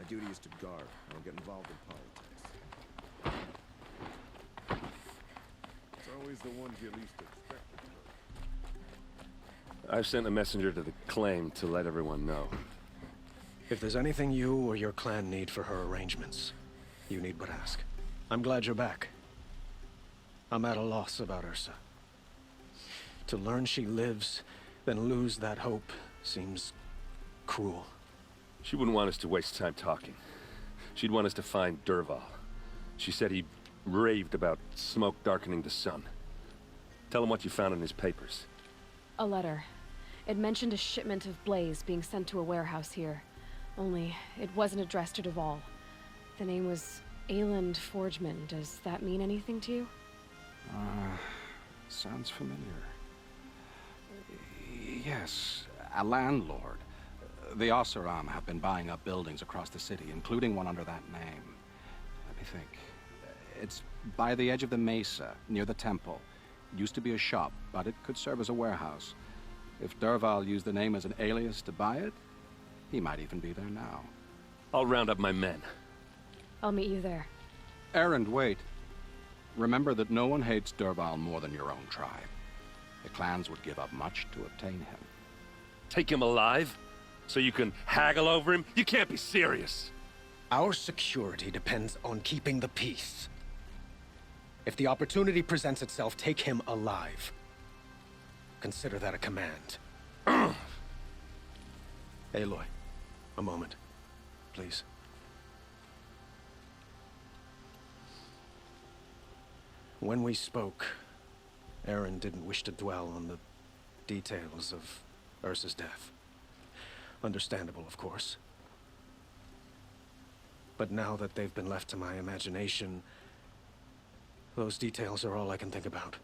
My duty is to guard. I don't get involved in politics. It's always the ones you least expect. I've sent a messenger to the claim to let everyone know. If there's anything you or your clan need for her arrangements, you need but ask. I'm glad you're back. I'm at a loss about Ursa. To learn she lives, then lose that hope, seems cruel. She wouldn't want us to waste time talking. She'd want us to find Dervahl. She said he raved about smoke darkening the sun. Tell him what you found in his papers. A letter. It mentioned a shipment of blaze being sent to a warehouse here. Only, it wasn't addressed to Dervahl. The name was Ayland Forgeman. Does that mean anything to you? Sounds familiar. Yes, a landlord. The Oseram have been buying up buildings across the city, including one under that name. Let me think. It's by the edge of the mesa, near the temple. It used to be a shop, but it could serve as a warehouse. If Dervahl used the name as an alias to buy it, he might even be there now. I'll round up my men. I'll meet you there. Erend, wait. Remember that no one hates Dervahl more than your own tribe. The clans would give up much to obtain him. Take him alive? So you can haggle over him? You can't be serious. Our security depends on keeping the peace. If the opportunity presents itself, take him alive. Consider that a command. Aloy, a moment, please. When we spoke, Erend didn't wish to dwell on the details of Ursa's death. Understandable, of course. But now that they've been left to my imagination, those details are all I can think about.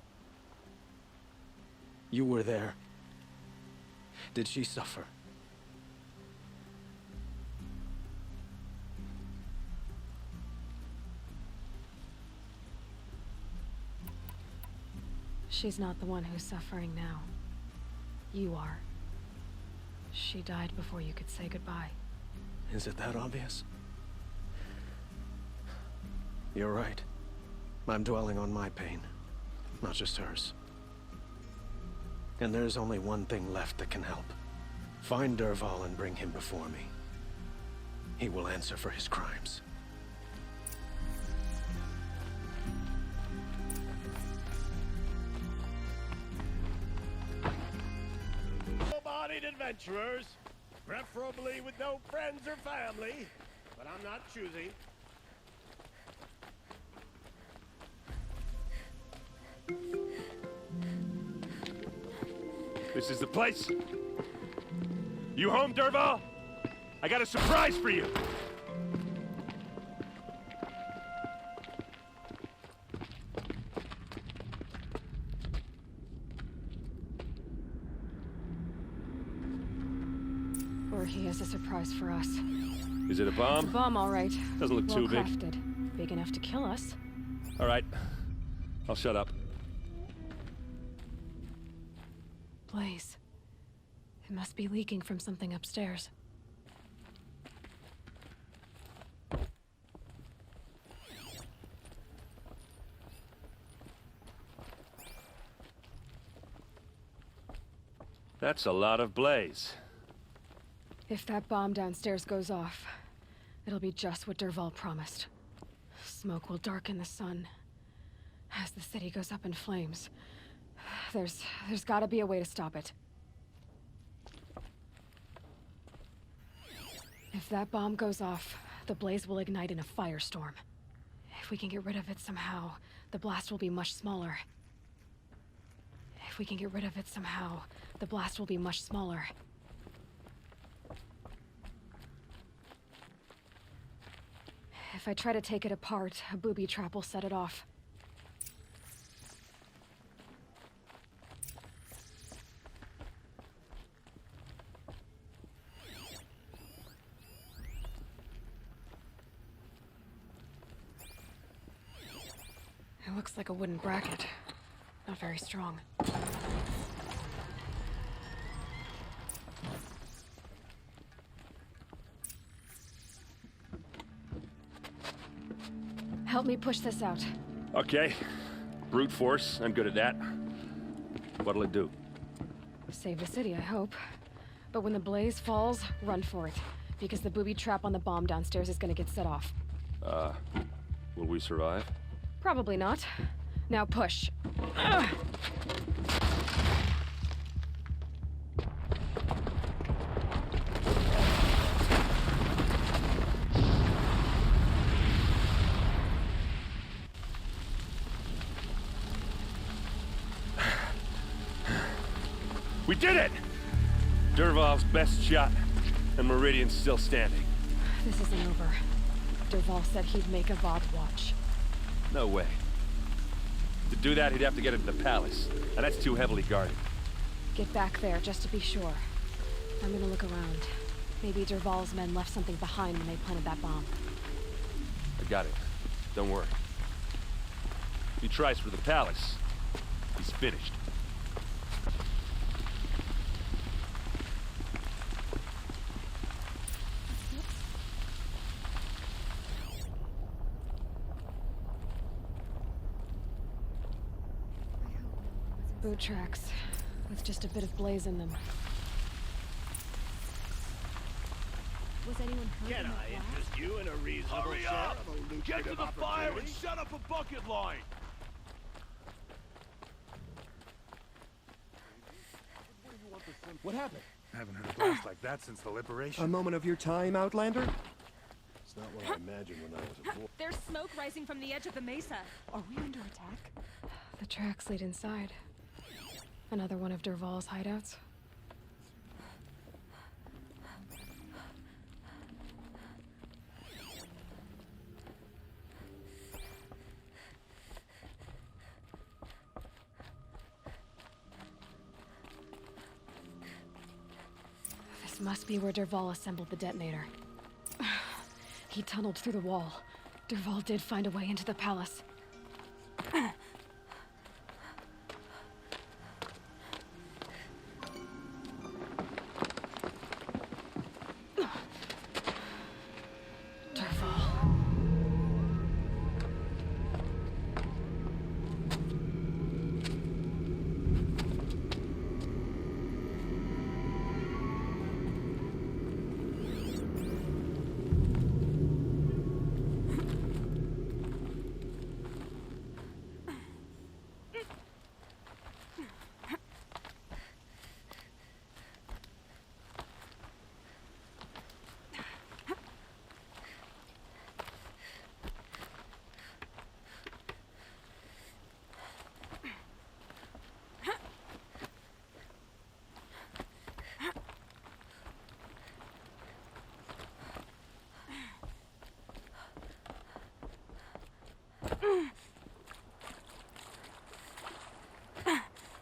You were there. Did she suffer? She's not the one who's suffering now. You are. She died before you could say goodbye. Is it that obvious? You're right. I'm dwelling on my pain, not just hers. And there's only one thing left that can help. Find Dervahl and bring him before me. He will answer for his crimes. Full-bodied adventurers, preferably with no friends or family, but I'm not choosy. This is the place. You home, Dervahl? I got a surprise for you. Or he has a surprise for us. Is it a bomb? It's a bomb, all right. Doesn't look too big. Well-crafted. Big enough to kill us. All right. I'll shut up. Blaze. It must be leaking from something upstairs. That's a lot of blaze. If that bomb downstairs goes off, it'll be just what Dervahl promised. Smoke will darken the sun as the city goes up in flames. There's gotta be a way to stop it. If that bomb goes off, the blaze will ignite in a firestorm. If we can get rid of it somehow, the blast will be much smaller. If we can get rid of it somehow, the blast will be much smaller. If I try to take it apart, a booby trap will set it off. It looks like a wooden bracket. Not very strong. Help me push this out. Okay. Brute force, I'm good at that. What'll it do? Save the city, I hope. But when the blaze falls, run for it. Because the booby trap on the bomb downstairs is gonna get set off. Will we survive? Probably not. Now push. Ugh. We did it! Dervahl's best shot, and Meridian's still standing. This isn't over. Dervahl said he'd make Avad watch. No way. To do that, he'd have to get into the palace, and that's too heavily guarded. Get back there, just to be sure. I'm gonna look around. Maybe Dervahl's men left something behind when they planted that bomb. I got it. Don't worry. If he tries for the palace, he's finished. Boot tracks, with just a bit of blaze in them. Was anyone hurt Can in that I blast? interest you in a reasonable Hurry share up! of a Get to lucrative the fire and opportunity? set up a bucket line! What happened? Haven't heard a blast like that since the liberation. A moment of your time, Outlander? It's not what I imagined when I was a boy. There's smoke rising from the edge of the mesa. Are we under attack? The tracks lead inside. Another one of Dervahl's hideouts. This must be where Dervahl assembled the detonator. He tunneled through the wall. Dervahl did find a way into the palace. Dervahl.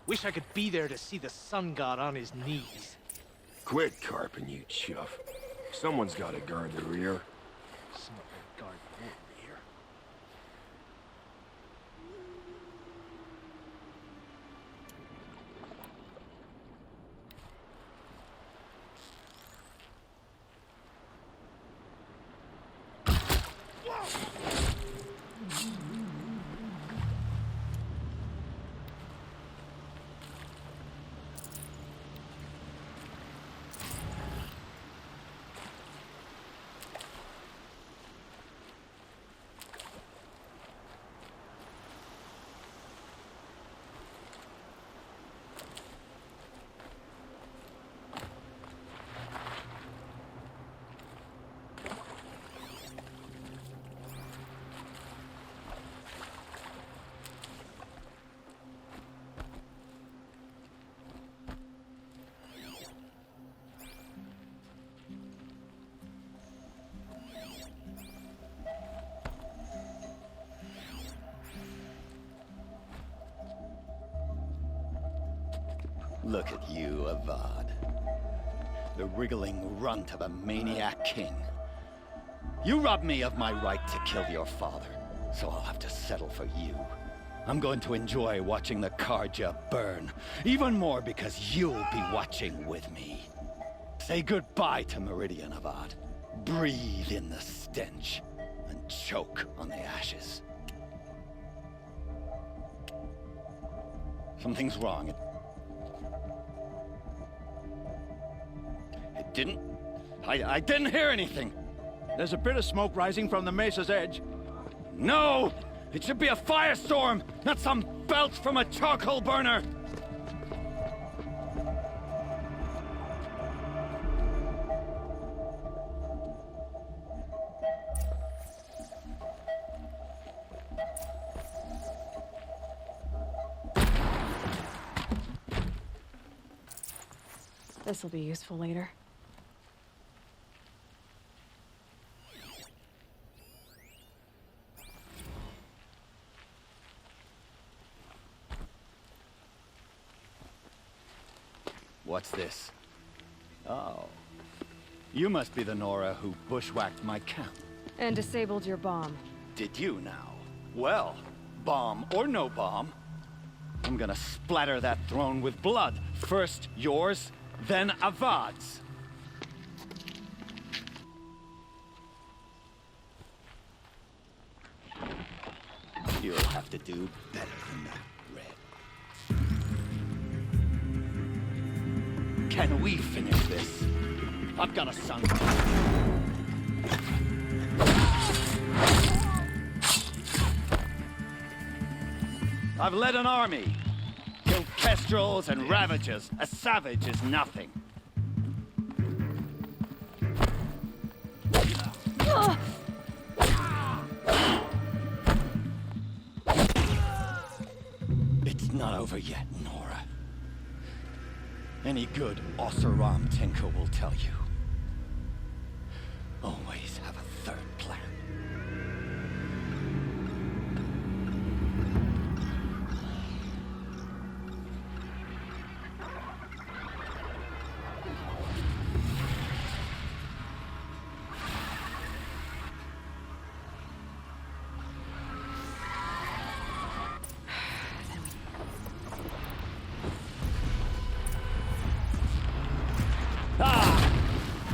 Wish I could be there to see the sun god on his knees. Quit carping, you chuff. Someone's got to guard the rear. Someone can guard your rear. Look at you, Avad. The wriggling runt of a maniac king. You robbed me of my right to kill your father, so I'll have to settle for you. I'm going to enjoy watching the Karja burn, even more because you'll be watching with me. Say goodbye to Meridian, Avad. Breathe in the stench, and choke on the ashes. Something's wrong. It didn't... I didn't hear anything. There's a bit of smoke rising from the mesa's edge. No! It should be a firestorm, not some belch from a charcoal burner! This'll be useful later. What's this? Oh. You must be the Nora who bushwhacked my camp. And disabled your bomb. Did you now? Well, bomb or no bomb, I'm gonna splatter that throne with blood. First yours, then Avad's. You'll have to do better than that, Red. Can we finish this? I've got a son. I've led an army. Killed kestrels and ravagers. A savage is nothing. It's not over yet, Nora. Any good Oseram tinker will tell you. Always have a third plan.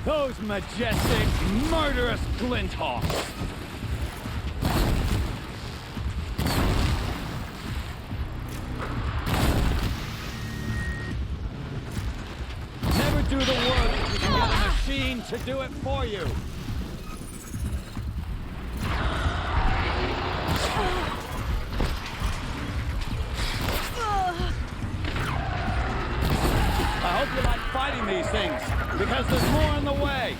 Those majestic, murderous glinthawks! Never do the work if you can get a machine to do it for you! I hope you like fighting these things, because there's more on the way!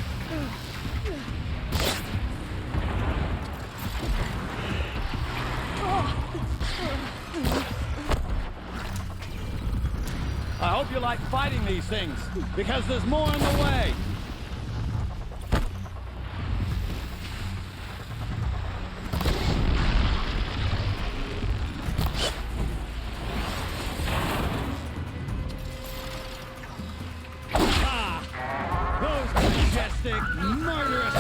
I hope you like fighting these things, because there's more on the way! Murderous!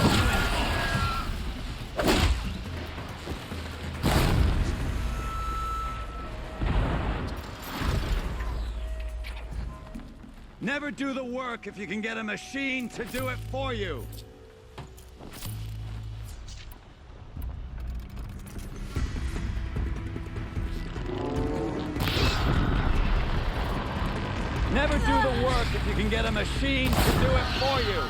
Never do the work if you can get a machine to do it for you. Never do the work if you can get a machine to do it for you.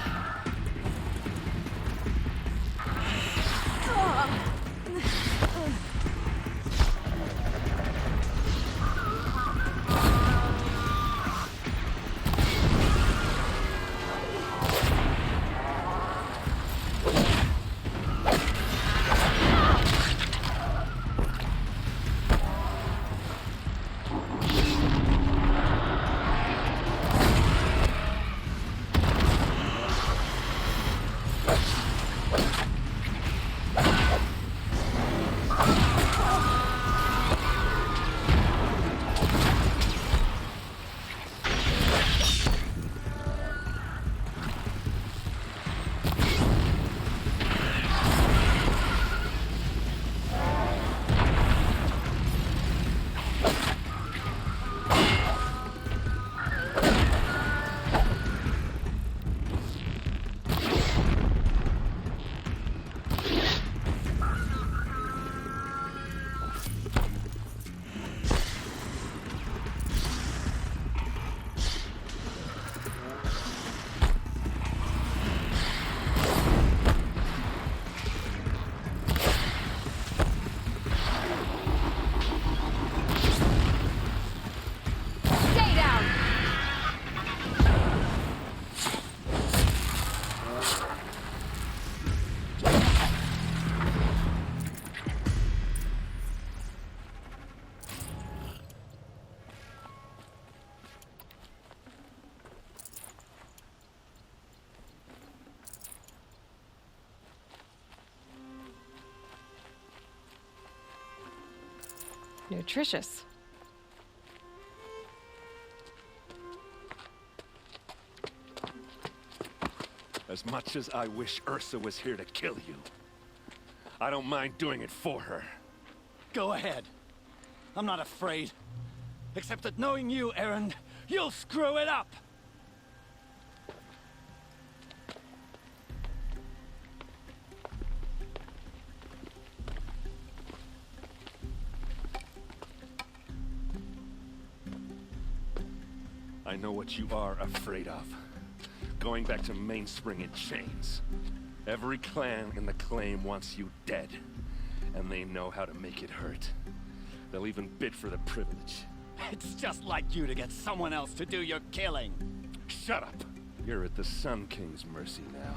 Nutritious. As much as I wish Ursa was here to kill you, I don't mind doing it for her. Go ahead. I'm not afraid. Except that knowing you, Aaron, you'll screw it up! I know what you are afraid of. Going back to Mainspring in chains. Every clan in the claim wants you dead. And they know how to make it hurt. They'll even bid for the privilege. It's just like you to get someone else to do your killing. Shut up! You're at the Sun King's mercy now.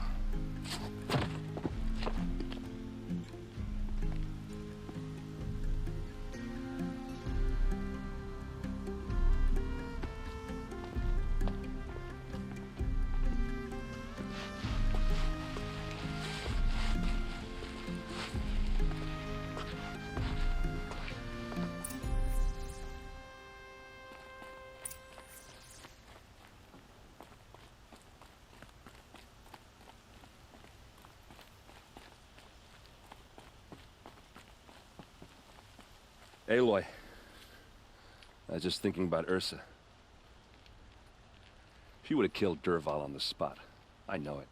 Aloy, I was just thinking about Ursa. She would have killed Dervahl on the spot. I know it.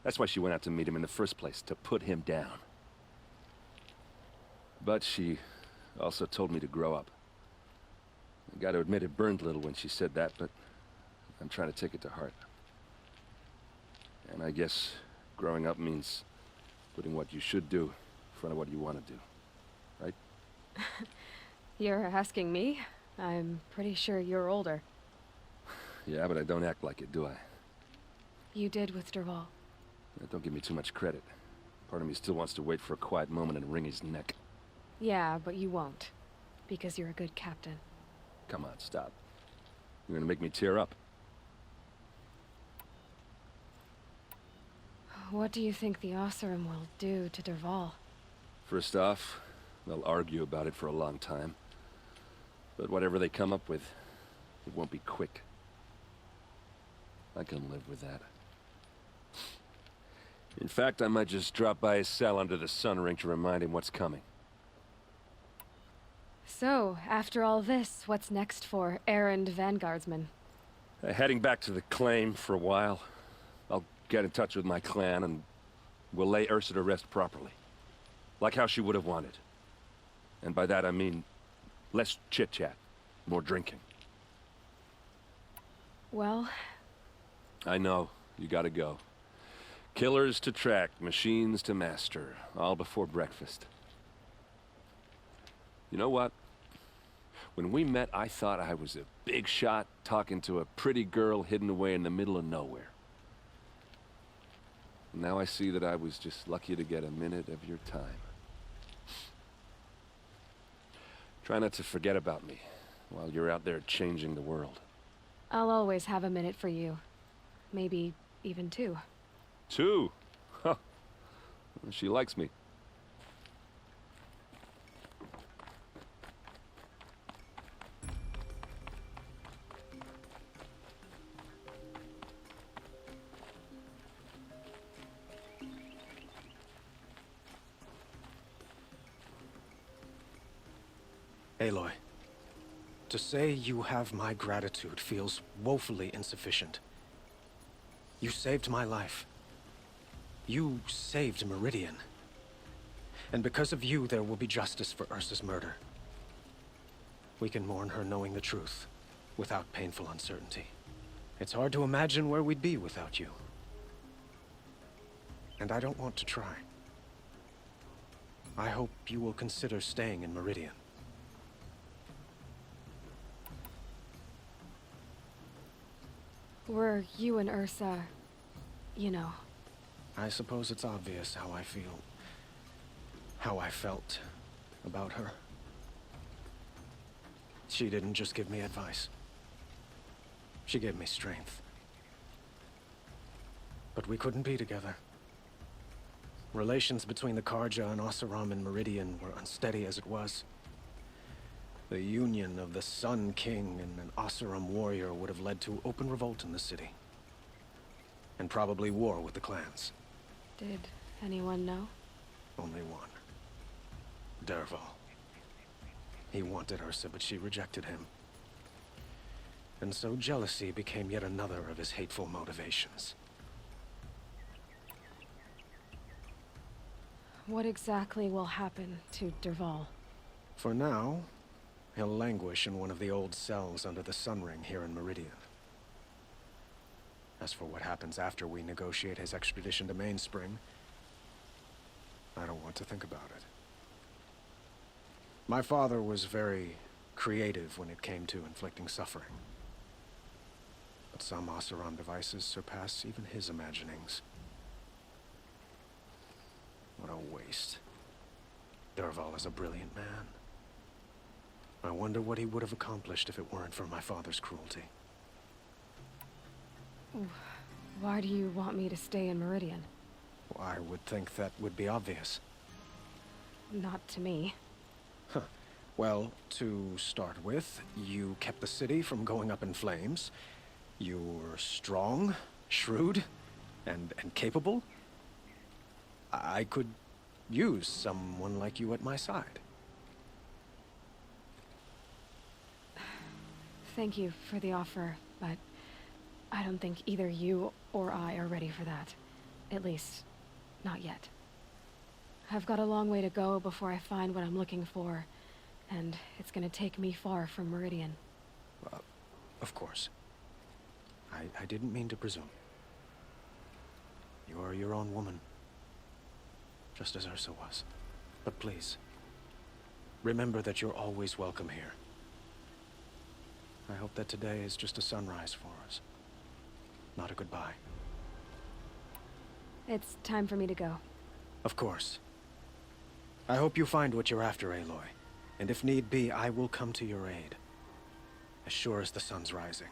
That's why she went out to meet him in the first place, to put him down. But she also told me to grow up. I gotta admit it burned a little when she said that, but I'm trying to take it to heart. And I guess growing up means putting what you should do in front of what you want to do. Right? You're asking me? I'm pretty sure you're older. Yeah, but I don't act like it, do I? You did with Dervahl. Don't give me too much credit. Part of me still wants to wait for a quiet moment and wring his neck. Yeah, but you won't. Because you're a good captain. Come on, stop. You're gonna make me tear up. What do you think the Oseram will do to Dervahl? First off, they'll argue about it for a long time. But whatever they come up with, it won't be quick. I can live with that. In fact, I might just drop by his cell under the sun ring to remind him what's coming. So, after all this, what's next for errand vanguardsman? Heading back to the claim for a while. I'll get in touch with my clan and we'll lay Ursa to rest properly. Like how she would have wanted. And by that I mean less chit-chat, more drinking. Well... I know, you gotta go. Killers to track, machines to master, all before breakfast. You know what? When we met, I thought I was a big shot talking to a pretty girl hidden away in the middle of nowhere. Now I see that I was just lucky to get a minute of your time. Try not to forget about me while you're out there changing the world. I'll always have a minute for you. Maybe even two. Two? Huh. She likes me. Aloy, to say you have my gratitude feels woefully insufficient. You saved my life. You saved Meridian. And because of you, there will be justice for Ursa's murder. We can mourn her knowing the truth, without painful uncertainty. It's hard to imagine where we'd be without you. And I don't want to try. I hope you will consider staying in Meridian. Were you and Ursa, you know... I suppose it's obvious how I feel. How I felt about her. She didn't just give me advice. She gave me strength. But we couldn't be together. Relations between the Karja and Oseram and Meridian were unsteady as it was. The union of the Sun King and an Oseram warrior would have led to open revolt in the city. And probably war with the clans. Did anyone know? Only one. Dervahl. He wanted Ursa, but she rejected him. And so jealousy became yet another of his hateful motivations. What exactly will happen to Dervahl? For now, he'll languish in one of the old cells under the Sun Ring here in Meridian. As for what happens after we negotiate his extradition to Mainspring, I don't want to think about it. My father was very creative when it came to inflicting suffering. But some Oseram devices surpass even his imaginings. What a waste. Dervahl is a brilliant man. I wonder what he would have accomplished if it weren't for my father's cruelty. Why do you want me to stay in Meridian? I would think that would be obvious. Not to me. Huh. Well, to start with, you kept the city from going up in flames. You were strong, shrewd, and capable. I could use someone like you at my side. Thank you for the offer, but I don't think either you or I are ready for that. At least, not yet. I've got a long way to go before I find what I'm looking for, and it's gonna take me far from Meridian. Of course. I didn't mean to presume. You're your own woman. Just as Ursa was. But please, remember that you're always welcome here. I hope that today is just a sunrise for us. Not a goodbye. It's time for me to go. Of course. I hope you find what you're after, Aloy. And if need be, I will come to your aid. As sure as the sun's rising.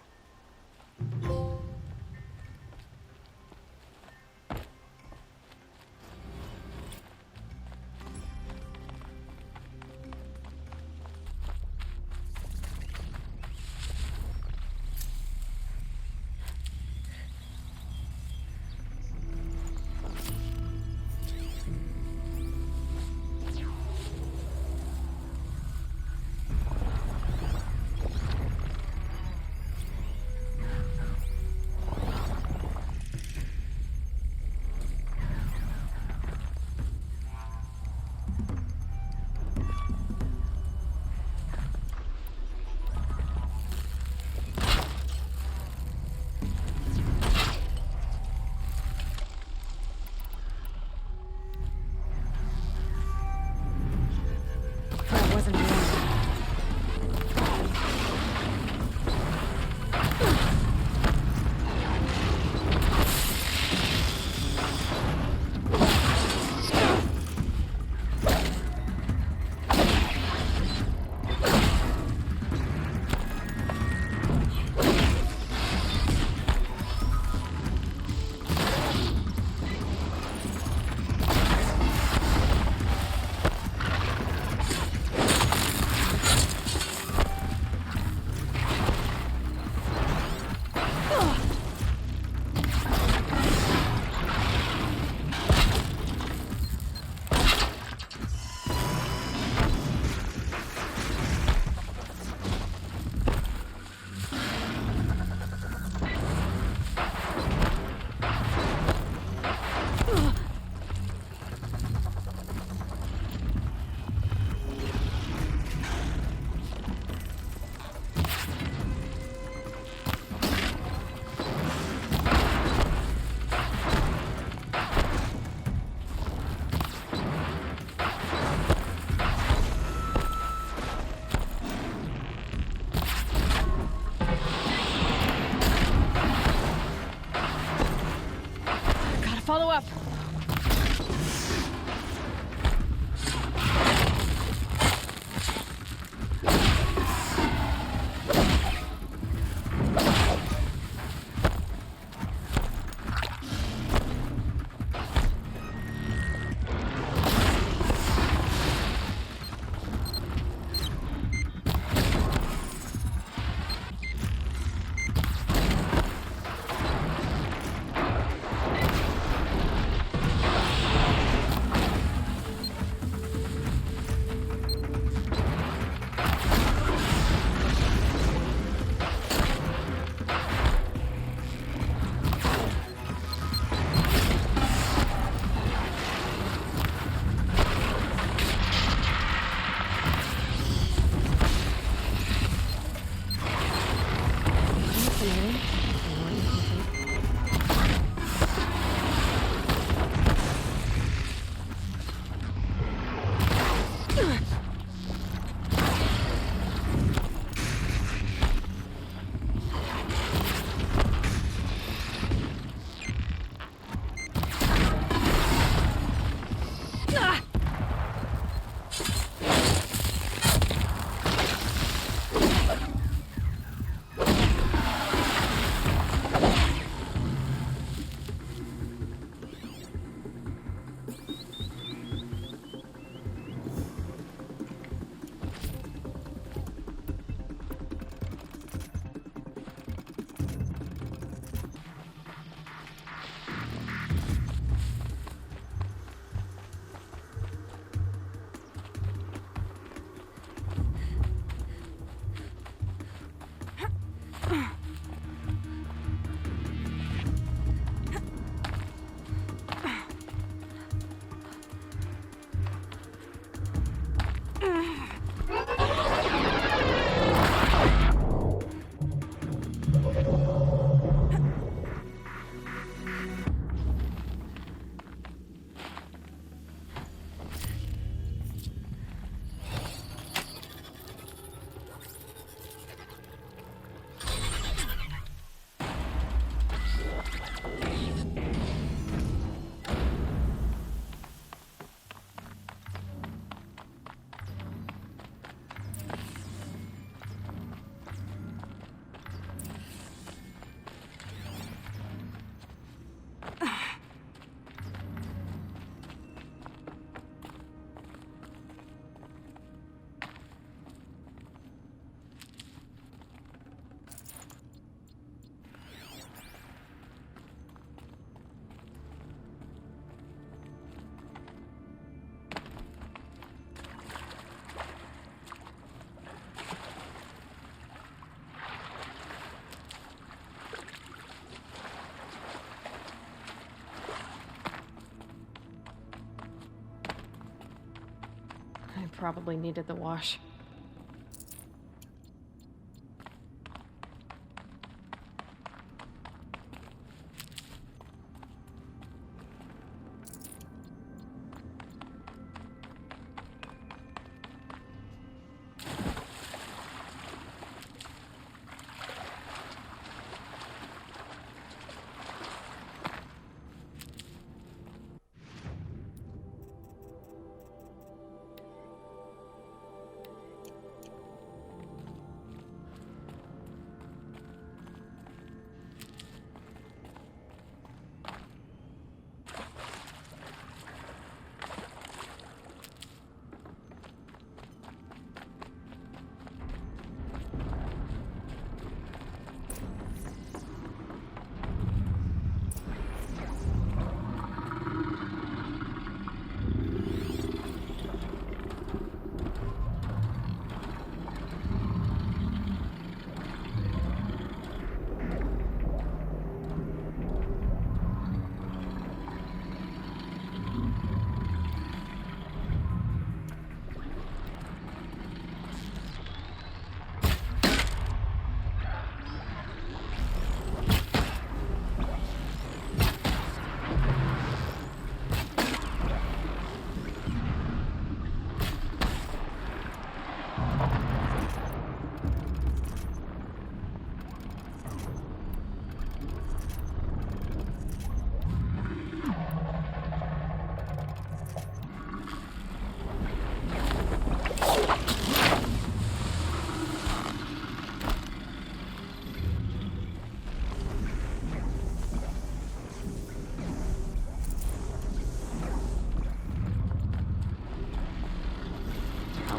I probably needed the wash.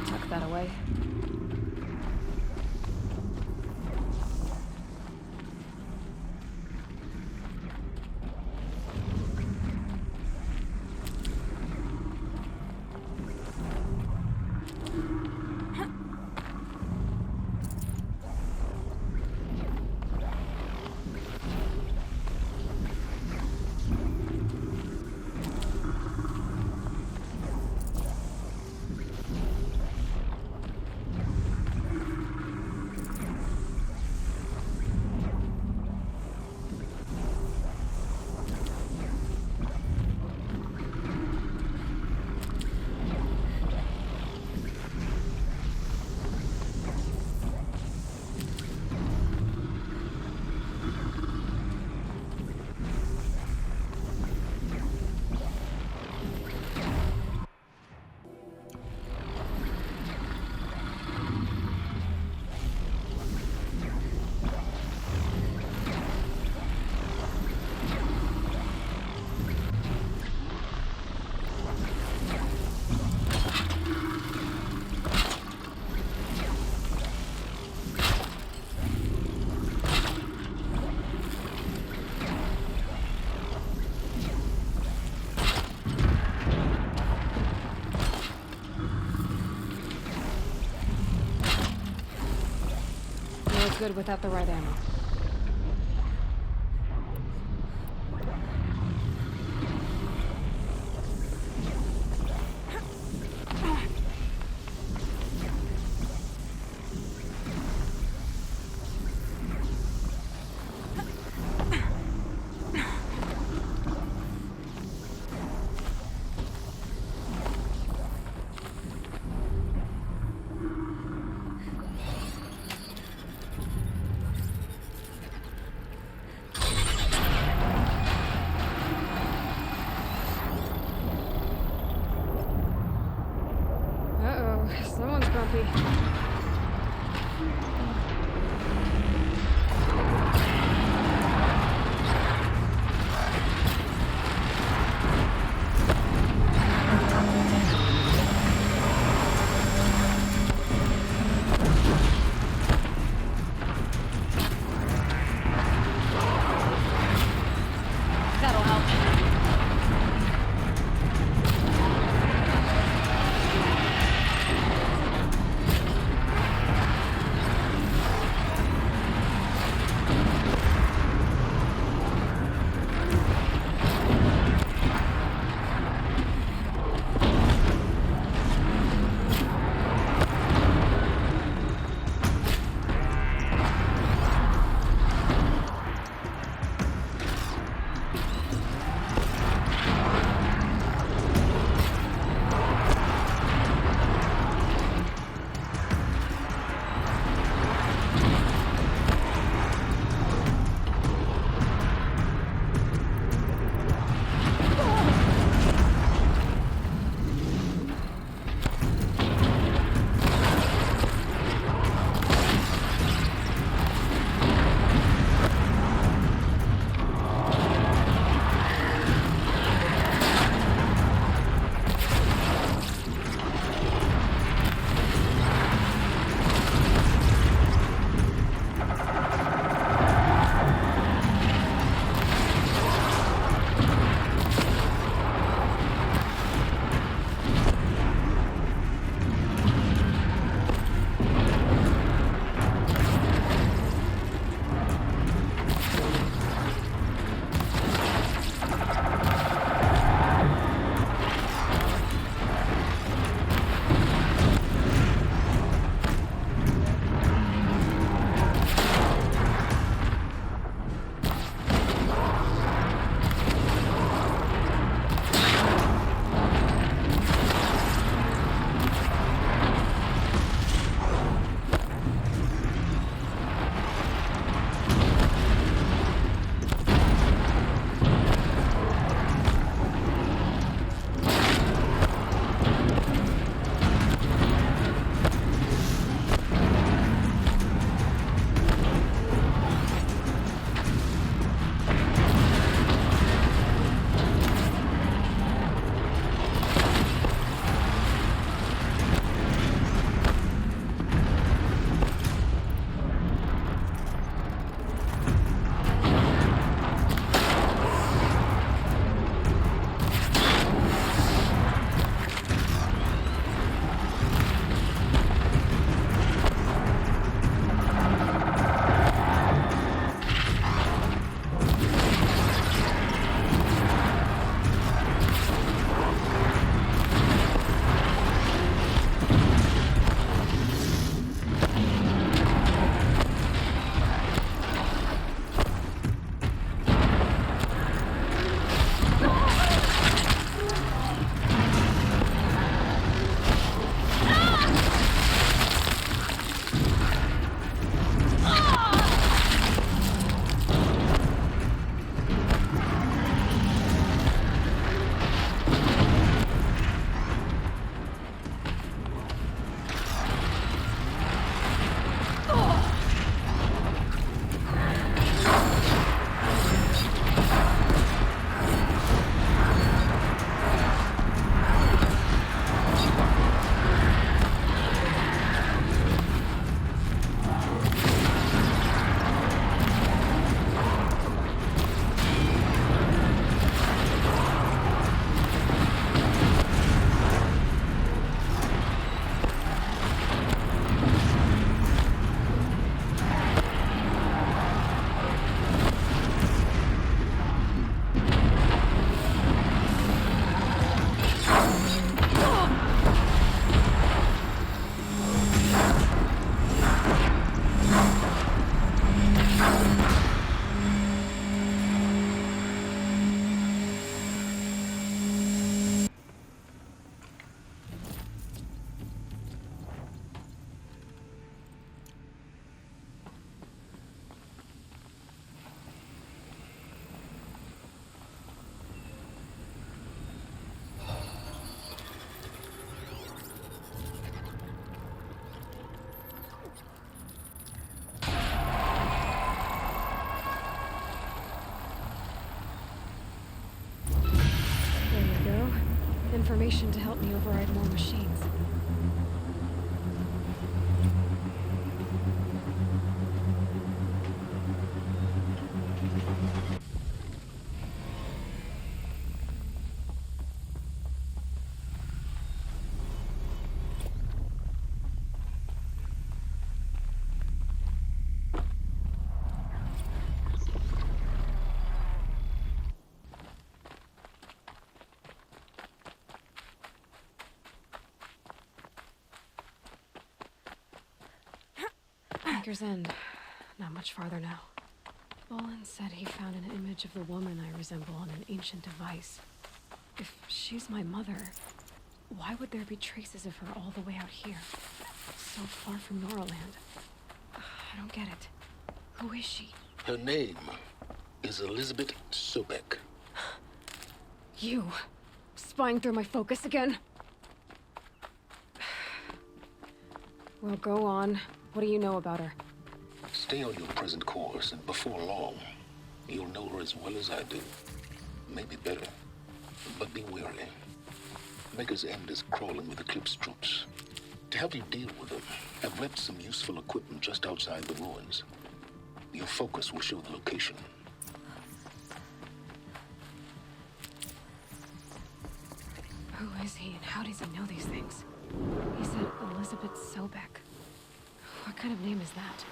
Tuck that away. Good without the right ammo. Someone's grumpy. That'll help. information to help me override more machines. Anchor's End. Not much farther now. Bolin said he found an image of the woman I resemble on an ancient device. If she's my mother, why would there be traces of her all the way out here? So far from Noraland. I don't get it. Who is she? Her name is Elizabeth Sobek. You. Spying through my focus again? Well, go on. What do you know about her? Stay on your present course, and before long, you'll know her as well as I do. Maybe better. But be wary. Maker's End is crawling with Eclipse troops. To help you deal with them, I've left some useful equipment just outside the ruins. Your focus will show the location. Who is he, and how does he know these things? He said Elizabeth Sobek. What kind of name is that?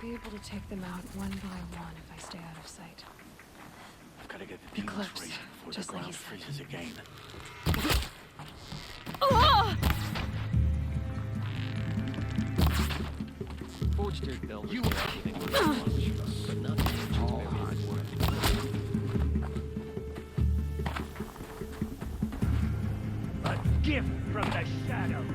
Be able to take them out one by one if I stay out of sight. I've got to get the demons Eclipse, racing before just the like ground he said. freezes again. Forged his bill. You but nothing. All hard work. A gift from the shadow.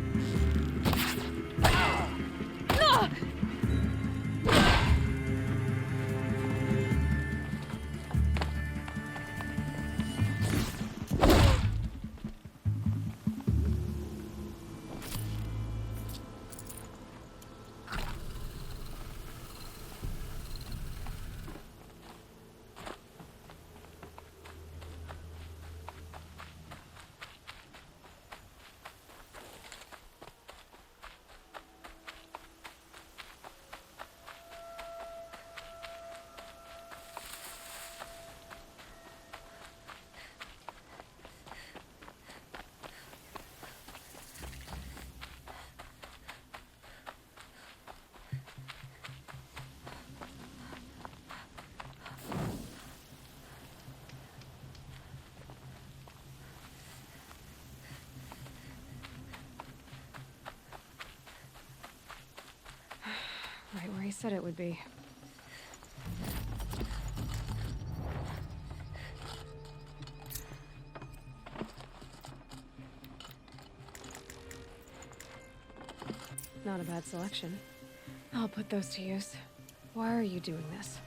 Right where he said it would be. Not a bad selection. I'll put those to use. Why are you doing this?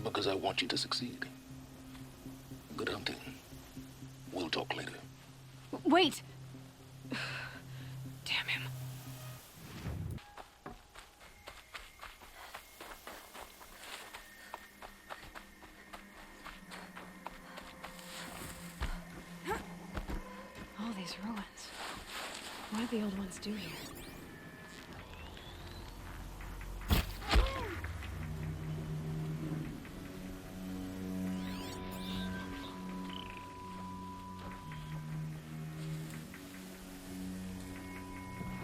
Because I want you to succeed. Good hunting. We'll talk later. Wait! Damn him. All these ruins. What did the old ones do here?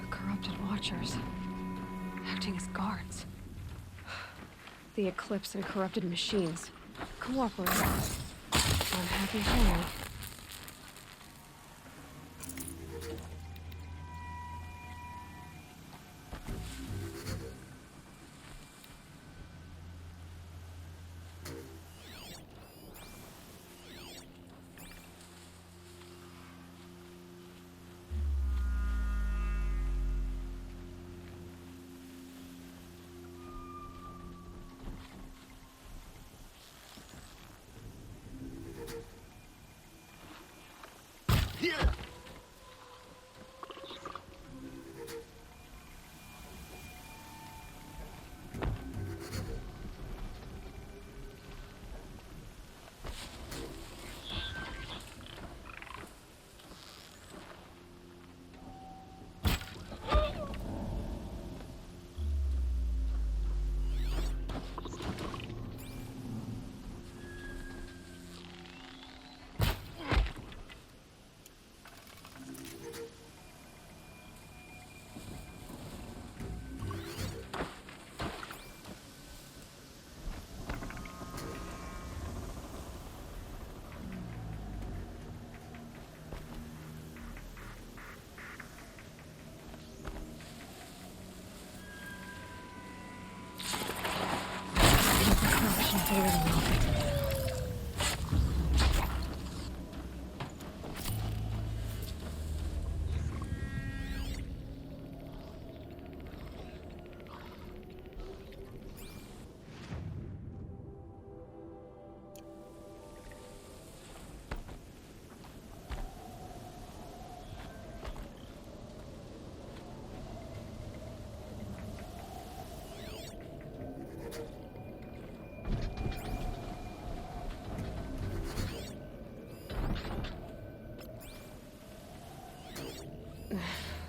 Corrupted watchers. Acting as guards. The Eclipse and corrupted machines. Cooperate. I'm happy for you. clear than nothing.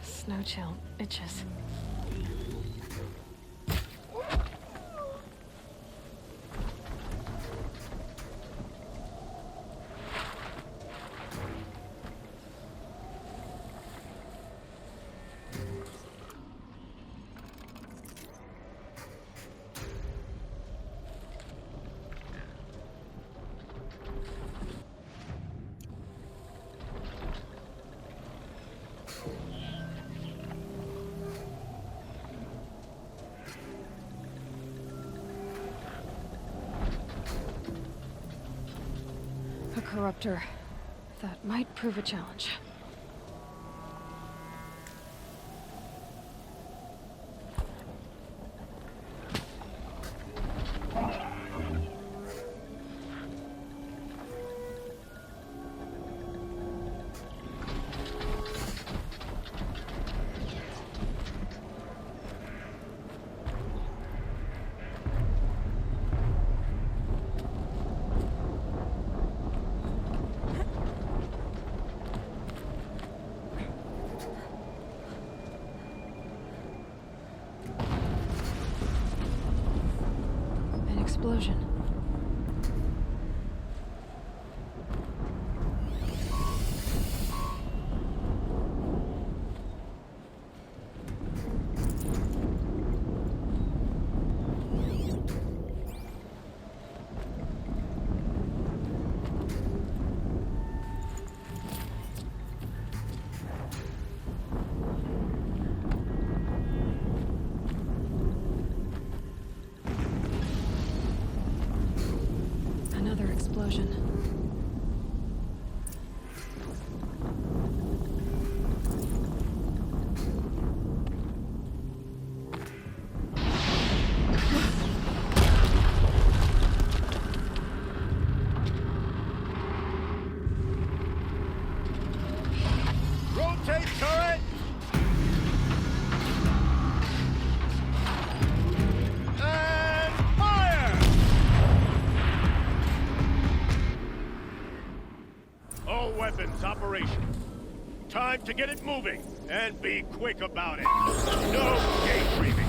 Snow chill itches. A corruptor. That might prove a challenge. Explosion. Another explosion. Rotate turret! And fire! All weapons operational. Time to get it moving, and be quick about it. No daydreaming.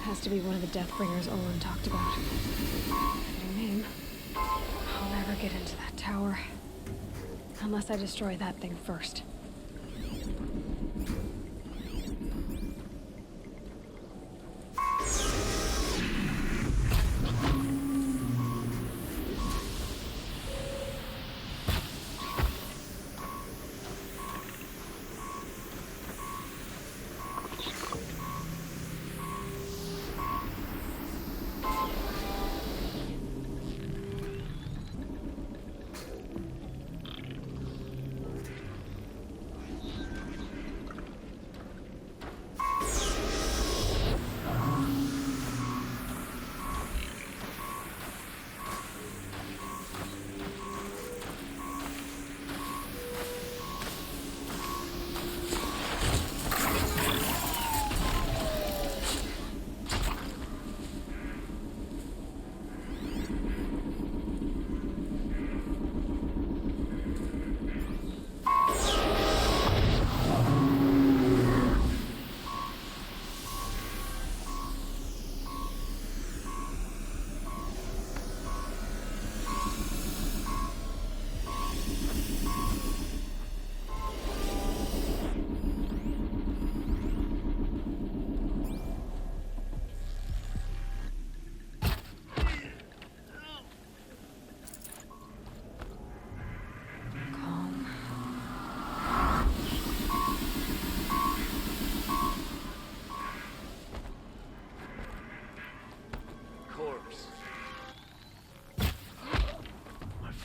Has to be one of the Deathbringers Olin talked about. Fitting name. I'll never get into that tower. Unless I destroy that thing first.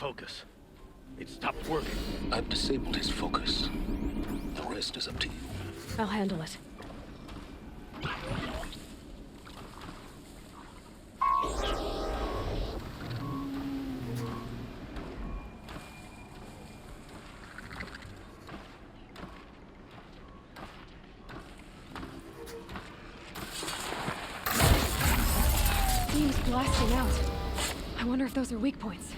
focus. It stopped working. I've disabled his focus. The rest is up to you. I'll handle it. Beam's blasting out. I wonder if those are weak points.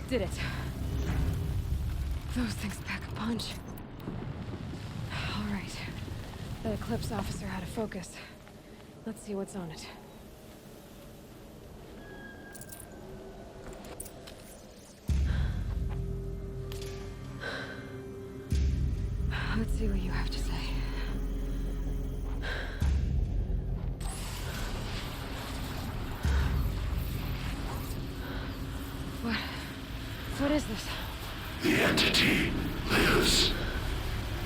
Did it. Those things pack a punch. All right. The Eclipse officer had a focus. Let's see what's on it. Let's see what you have to say. What is this? The entity lives.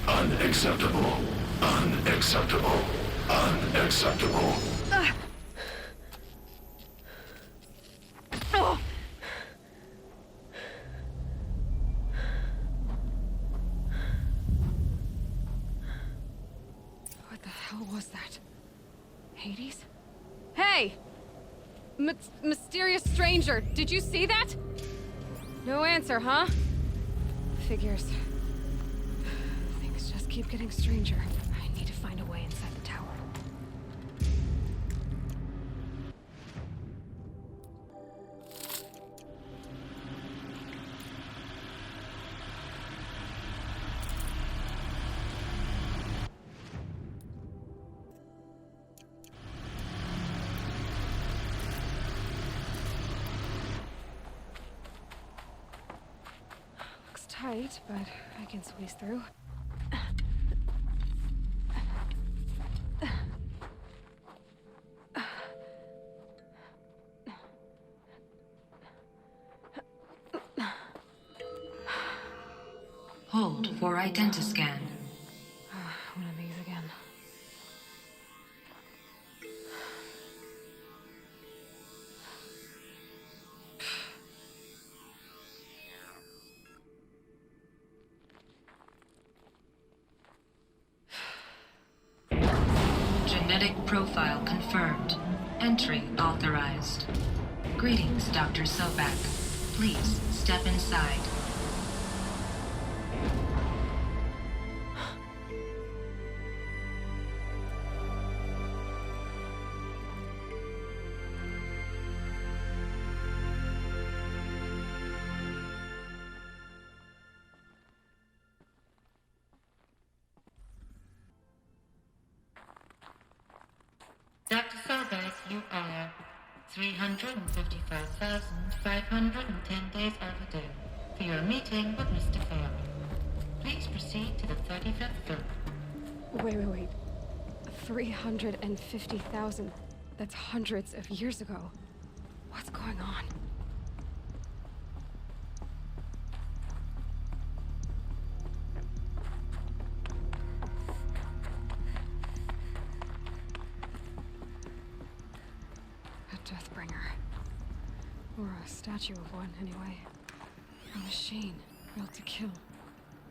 Unacceptable. Unacceptable. Unacceptable. What the hell was that? Hades? Hey! Mysterious stranger, did you see that? No answer, huh? Figures. Things just keep getting stranger. I need to find a way inside the tower. Tight, but I can squeeze through. Hold for identiscan. One of these again. Genetic profile confirmed. Entry authorized. Greetings, Dr. Sobak. Please step inside. Dr. Sobak, you are 355,510 days overdue for your meeting with Mr. Farrell. Please proceed to the 35th floor. Wait. 350,000. That's hundreds of years ago. What's going on? Deathbringer. Or a statue of one, anyway. A machine, built to kill.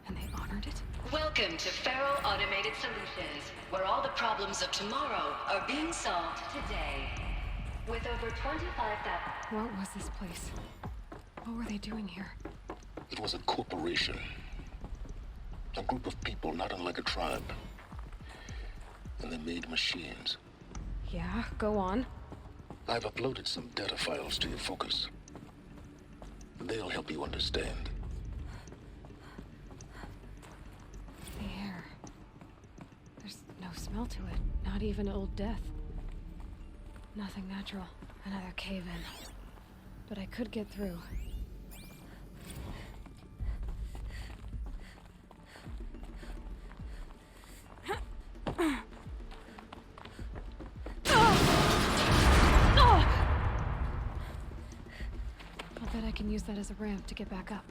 And they honored it? Welcome to Faro Automated Solutions, where all the problems of tomorrow are being solved today. With over 25,000... What was this place? What were they doing here? It was a corporation. A group of people not unlike a tribe. And they made machines. Yeah, go on. I've uploaded some data files to your focus. They'll help you understand. The air. There's no smell to it. Not even Old Death. Nothing natural. Another cave-in. But I could get through. I'll bet I can use that as a ramp to get back up.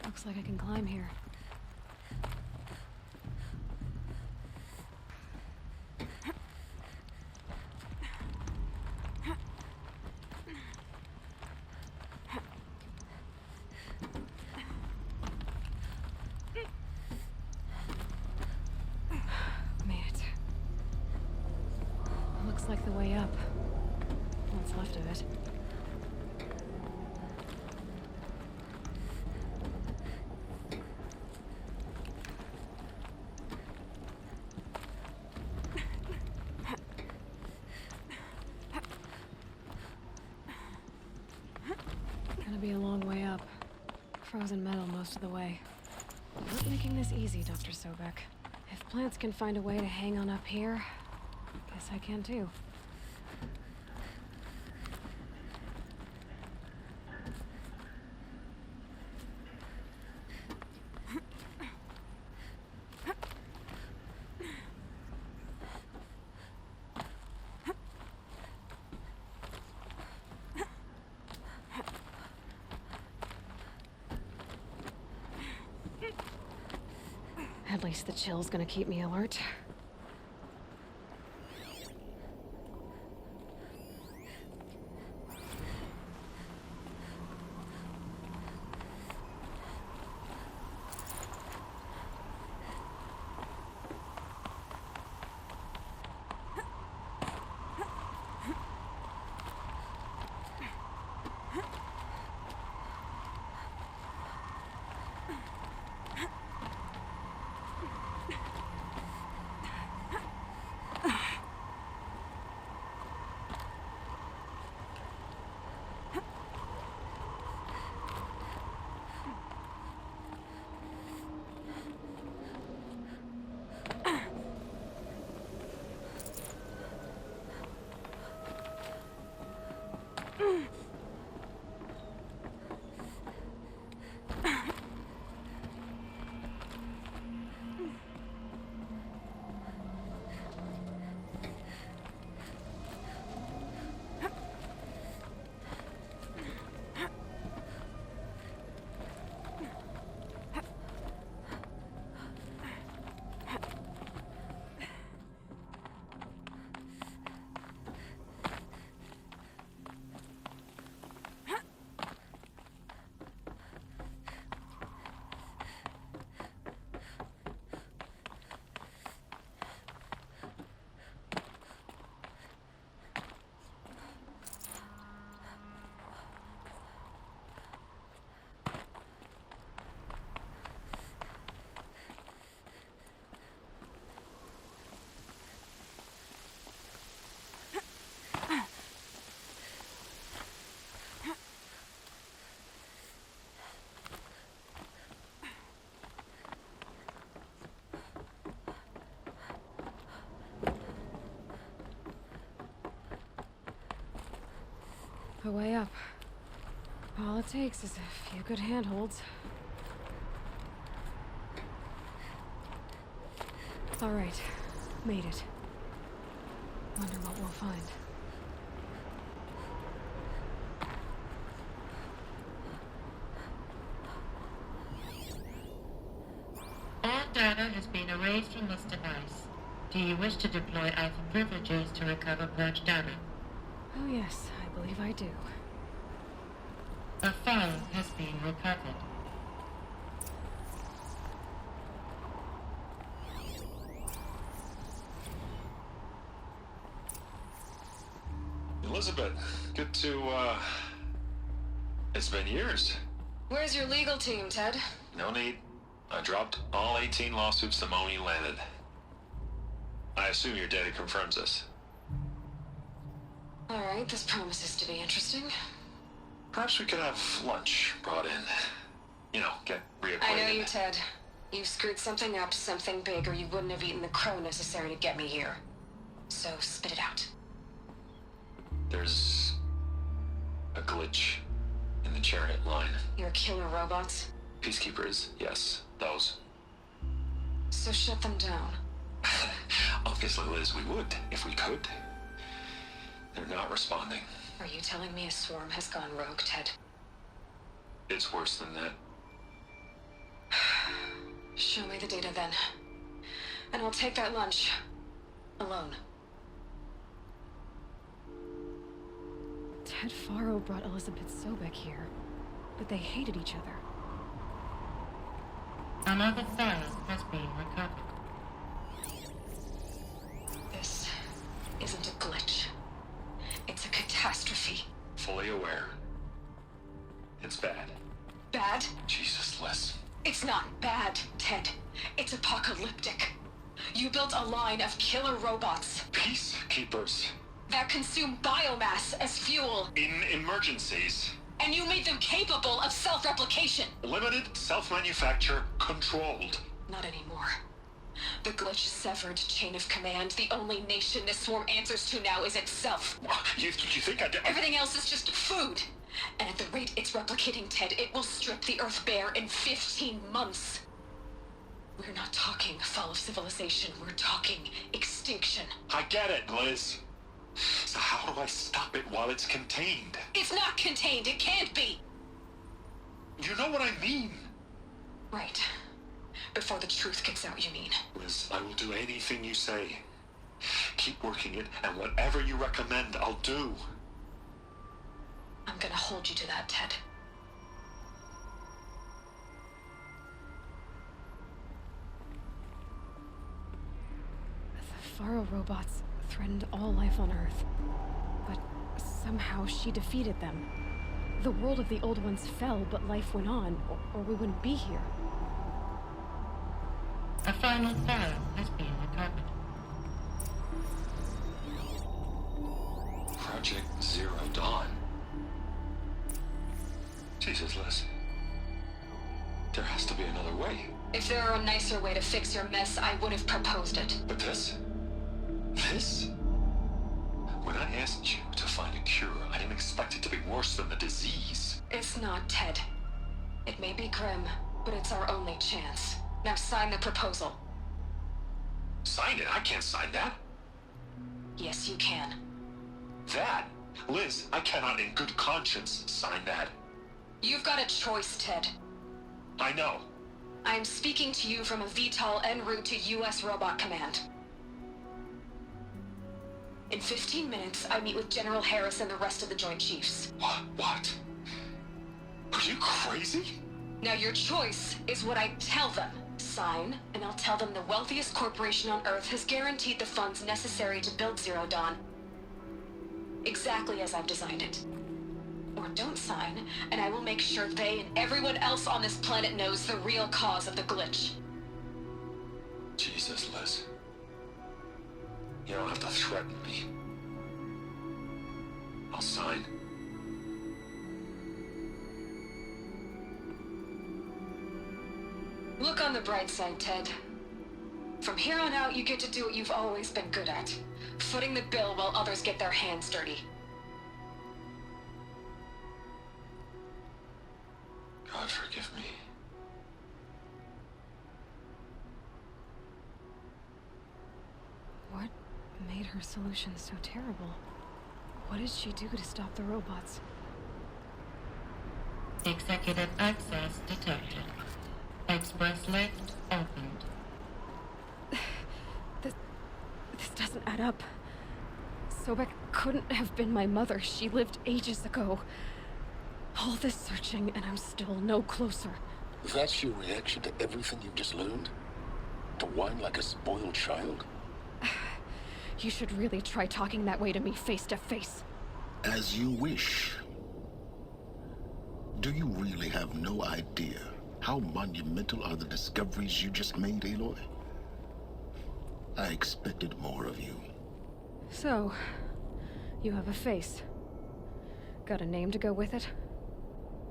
Looks like I can climb here. Made it. Looks like the way up. What's left of it. Gonna be a long way up. Frozen metal most of the way. Not making this easy, Dr. Sobek. If plants can find a way to hang on up here, guess I can too. At least the chill's gonna keep me alert. A way up. All it takes is a few good handholds. All right, made it. Wonder what we'll find. All data has been erased from this device. Do you wish to deploy Alpha privileges to recover purged data? Oh yes, I believe I do. A file has been recovered. Elizabeth, good to, it's been years. Where's your legal team, Ted? No need. I dropped all 18 lawsuits the moment you landed. I assume your data confirms this. Alright, this promises to be interesting. Perhaps we could have lunch brought in. You know, get reacquainted. I know you, Ted. You screwed something up, something big, or you wouldn't have eaten the crow necessary to get me here. So, spit it out. There's a glitch in the chariot line. Your killer robots? Peacekeepers, yes, those. So shut them down. Obviously, Liz, we would, if we could. They're not responding. Are you telling me a swarm has gone rogue, Ted? It's worse than that. Show me the data then. And I'll take that lunch. Alone. Ted Faro brought Elizabeth Sobek here, but they hated each other. Another file has been recovered. This isn't a glitch. It's a catastrophe. Fully aware. It's bad. Bad? Jesus, Liz. It's not bad, Ted. It's apocalyptic. You built a line of killer robots. Peacekeepers. That consume biomass as fuel. In emergencies. And you made them capable of self-replication. Limited, self-manufacture, controlled. Not anymore. The glitch severed chain of command. The only nation this swarm answers to now is itself. You think Everything else is just food. And at the rate it's replicating, Ted, it will strip the Earth bare in 15 months. We're not talking fall of civilization. We're talking extinction. I get it, Liz. So how do I stop it while it's contained? It's not contained. It can't be. You know what I mean. Right. Before the truth gets out, you mean? Liz, I will do anything you say. Keep working it, and whatever you recommend, I'll do. I'm gonna hold you to that, Ted. The Faro robots threatened all life on Earth, but somehow she defeated them. The world of the old ones fell, but life went on, or we wouldn't be here. A final file has been recovered. Project Zero Dawn. Jesus, Liz. There has to be another way. If there were a nicer way to fix your mess, I would have proposed it. But this? This? When I asked you to find a cure, I didn't expect it to be worse than the disease. It's not, Ted. It may be grim, but it's our only chance. Now sign the proposal. Sign it? I can't sign that. Yes, you can. That? Liz, I cannot in good conscience sign that. You've got a choice, Ted. I know. I'm speaking to you from a VTOL en route to U.S. Robot Command. In 15 minutes, I meet with General Harris and the rest of the Joint Chiefs. What? Are you crazy? Now your choice is what I tell them. Sign, and I'll tell them the wealthiest corporation on Earth has guaranteed the funds necessary to build Zero Dawn. Exactly as I've designed it. Or don't sign, and I will make sure they and everyone else on this planet knows the real cause of the glitch. Jesus, Liz. You don't have to threaten me. I'll sign. Look on the bright side, Ted. From here on out, you get to do what you've always been good at. Footing the bill while others get their hands dirty. God forgive me. What made her solution so terrible? What did she do to stop the robots? Executive access detected. Express lift opened. add up. Sobek couldn't have been my mother. She lived ages ago. All this searching, and I'm still no closer. That's your reaction to everything you've just learned? To whine like a spoiled child? You should really try talking that way to me face to face. As you wish. Do you really have no idea how monumental are the discoveries you just made, Aloy? I expected more of you. So, you have a face. Got a name to go with it?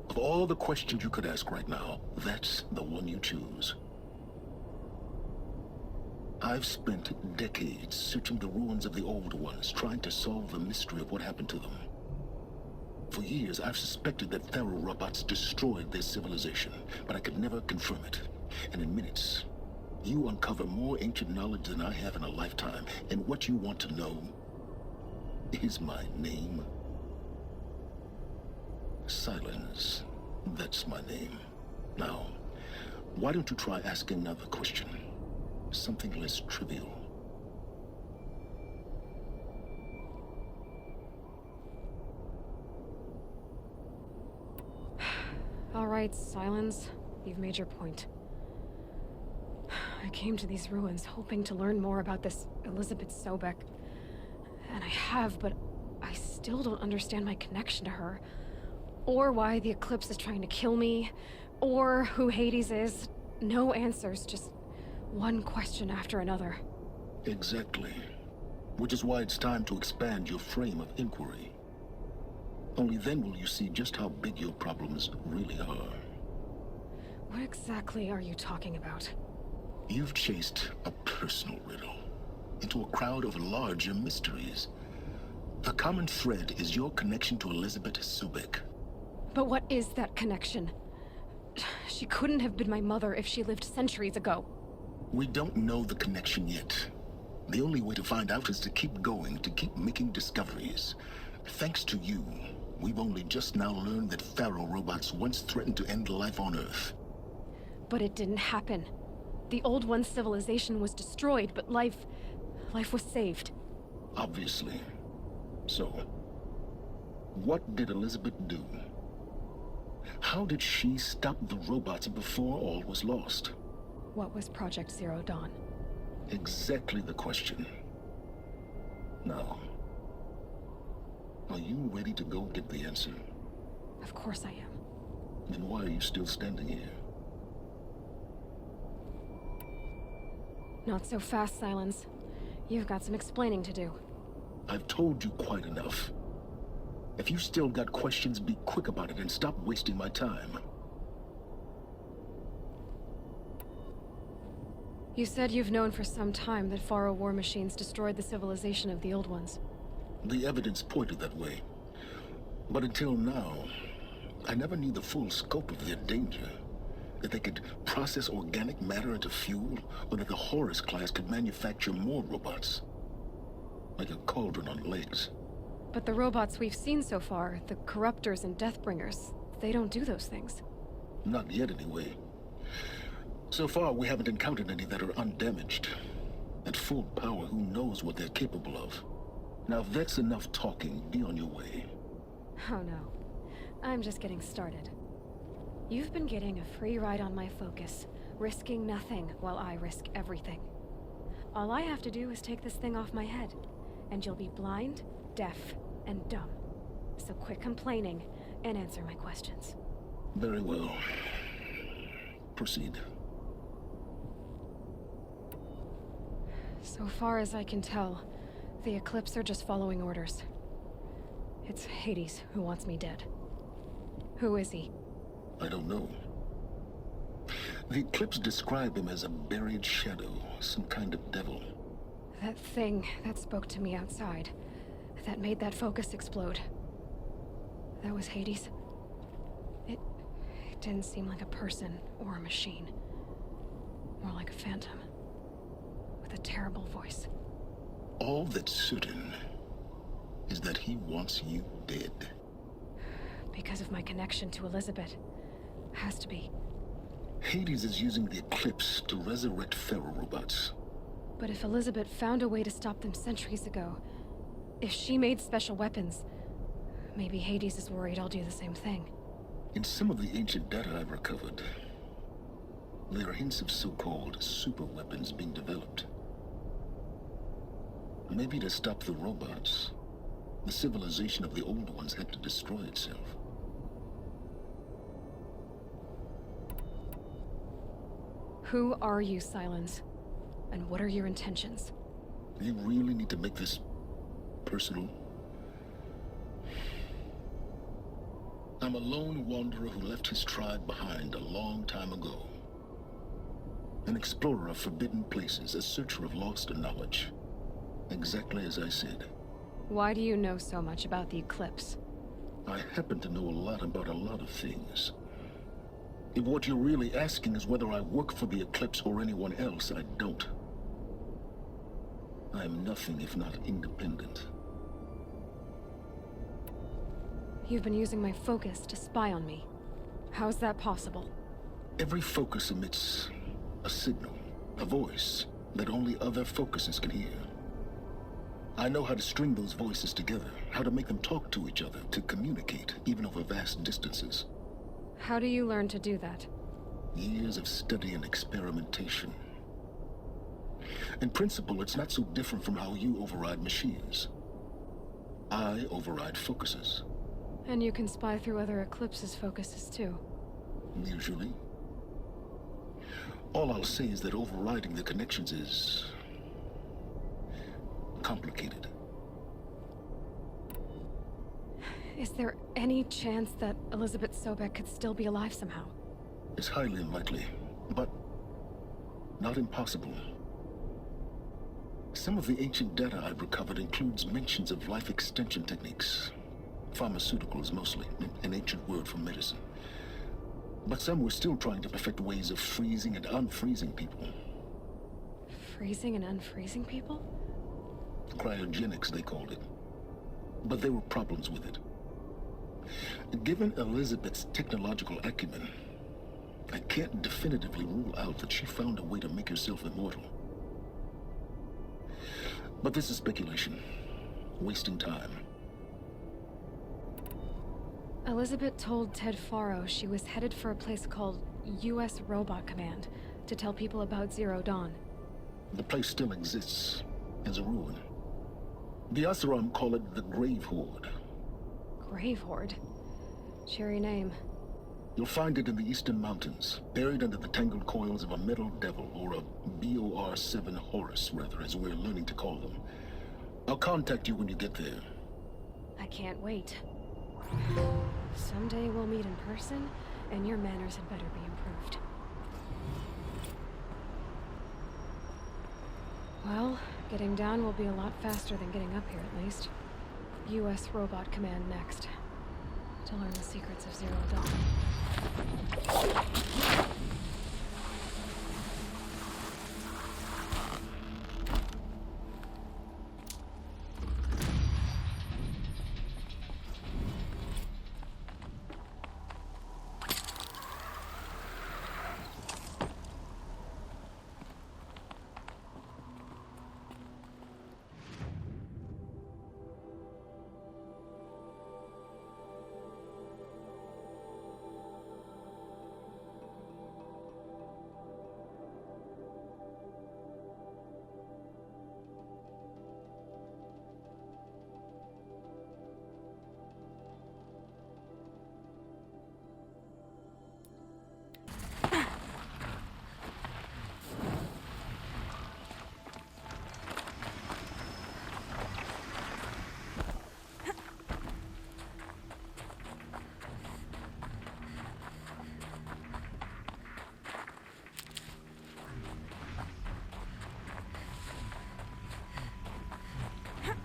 Of all the questions you could ask right now, that's the one you choose. I've spent decades searching the ruins of the old ones, trying to solve the mystery of what happened to them. For years, I've suspected that Pharaoh robots destroyed their civilization, but I could never confirm it. And in minutes, you uncover more ancient knowledge than I have in a lifetime. And what you want to know is my name. Silence. That's my name. Now, why don't you try asking another question? Something less trivial. All right, Silence. You've made your point. I came to these ruins hoping to learn more about this Elizabeth Sobek. And I have, but I still don't understand my connection to her. Or why the Eclipse is trying to kill me. Or who Hades is. No answers, just one question after another. Exactly. Which is why it's time to expand your frame of inquiry. Only then will you see just how big your problems really are. What exactly are you talking about? You've chased a personal riddle into a crowd of larger mysteries. The common thread is your connection to Elizabeth Sobek. But what is that connection? She couldn't have been my mother if she lived centuries ago. We don't know the connection yet. The only way to find out is to keep going, to keep making discoveries. Thanks to you, we've only just now learned that Pharaoh robots once threatened to end life on Earth. But it didn't happen. The Old One's civilization was destroyed, but life was saved. Obviously. So, what did Elizabeth do? How did she stop the robots before all was lost? What was Project Zero Dawn? Exactly the question. Now, are you ready to go get the answer? Of course I am. Then why are you still standing here? Not so fast, Silence. You've got some explaining to do. I've told you quite enough. If you still got questions, be quick about it and stop wasting my time. You said you've known for some time that Pharaoh war machines destroyed the civilization of the Old Ones. The evidence pointed that way. But until now, I never knew the full scope of their danger. That they could process organic matter into fuel, or that the Horus class could manufacture more robots. Like a cauldron on legs. But the robots we've seen so far, the Corruptors and Deathbringers, they don't do those things. Not yet, anyway. So far, we haven't encountered any that are undamaged. At full power, who knows what they're capable of? Now, if that's enough talking, be on your way. Oh no. I'm just getting started. You've been getting a free ride on my focus, risking nothing while I risk everything. All I have to do is take this thing off my head, and you'll be blind, deaf, and dumb. So quit complaining and answer my questions. Very well. Proceed. So far as I can tell, the Eclipse are just following orders. It's Hades who wants me dead. Who is he? I don't know. The Eclipse describe him as a buried shadow, some kind of devil. That thing that spoke to me outside, that made that focus explode. That was Hades. It didn't seem like a person or a machine. More like a phantom. With a terrible voice. All that's certain is that he wants you dead. Because of my connection to Elizabeth. Has to be. Hades is using the Eclipse to resurrect Pharaoh robots. But if Elizabeth found a way to stop them centuries ago, if she made special weapons, maybe Hades is worried I'll do the same thing. In some of the ancient data I've recovered, there are hints of so-called super weapons being developed. Maybe to stop the robots, the civilization of the old ones had to destroy itself. Who are you, Silence? And what are your intentions? You really need to make this personal? I'm a lone wanderer who left his tribe behind a long time ago. An explorer of forbidden places, a searcher of lost knowledge. Exactly as I said. Why do you know so much about the Eclipse? I happen to know a lot about a lot of things. If what you're really asking is whether I work for the Eclipse or anyone else, I don't. I am nothing if not independent. You've been using my focus to spy on me. How's that possible? Every focus emits a signal, a voice that only other focuses can hear. I know how to string those voices together, how to make them talk to each other, to communicate, even over vast distances. How do you learn to do that? Years of study and experimentation. In principle, it's not so different from how you override machines. I override focuses. And you can spy through other Eclipse's focuses too. Usually. All I'll say is that overriding the connections is complicated. Is there any chance that Elizabeth Sobek could still be alive somehow? It's highly unlikely, but not impossible. Some of the ancient data I've recovered includes mentions of life extension techniques. Pharmaceuticals mostly, an ancient word for medicine. But some were still trying to perfect ways of freezing and unfreezing people. Freezing and unfreezing people? Cryogenics, they called it. But there were problems with it. Given Elizabeth's technological acumen, I can't definitively rule out that she found a way to make herself immortal. But this is speculation. Wasting time. Elizabeth told Ted Faro she was headed for a place called U.S. Robot Command to tell people about Zero Dawn. The place still exists as a ruin. The Asuram call it the Grave Horde. Grave Horde? Cheery name. You'll find it in the Eastern Mountains, buried under the tangled coils of a metal devil, or a BOR-7 Horus, rather, as we're learning to call them. I'll contact you when you get there. I can't wait. Someday we'll meet in person, and your manners had better be improved. Well, getting down will be a lot faster than getting up here, at least. U.S. Robot Command next. To learn the secrets of Zero Dawn.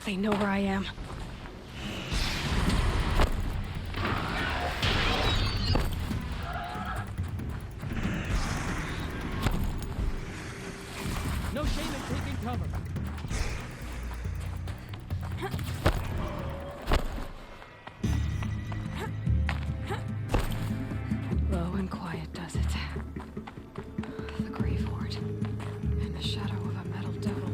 They know where I am. No shame in taking cover. Low and quiet does it. The Grave Horde. In the shadow of a metal devil.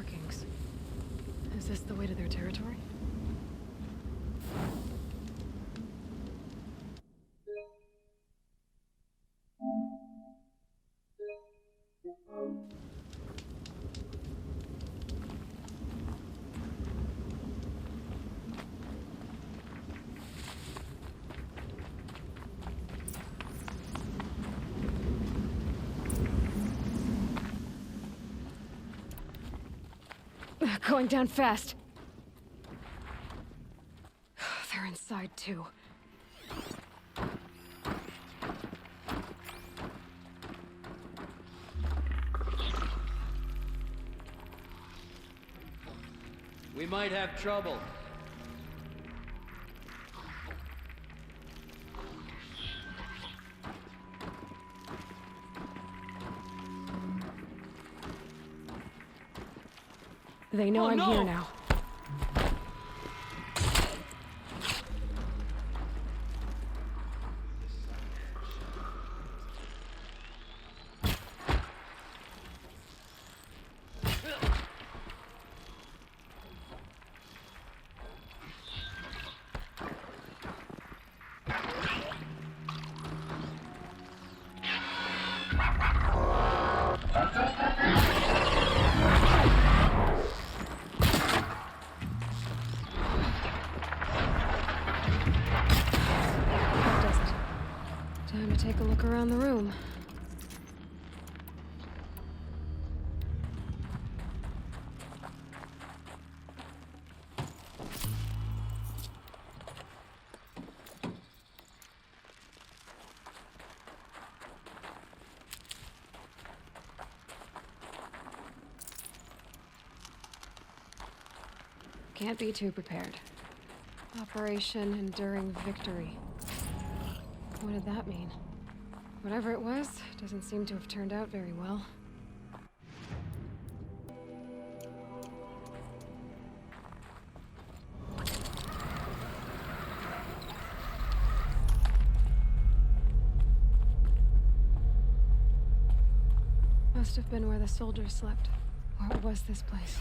markings. Is this the way to their territory? Going down fast. They're inside too. We might have trouble. They know I'm here now. Time to take a look around the room. Can't be too prepared. Operation Enduring Victory. What did that mean? Whatever it was, doesn't seem to have turned out very well. Must have been where the soldiers slept. Or was this place?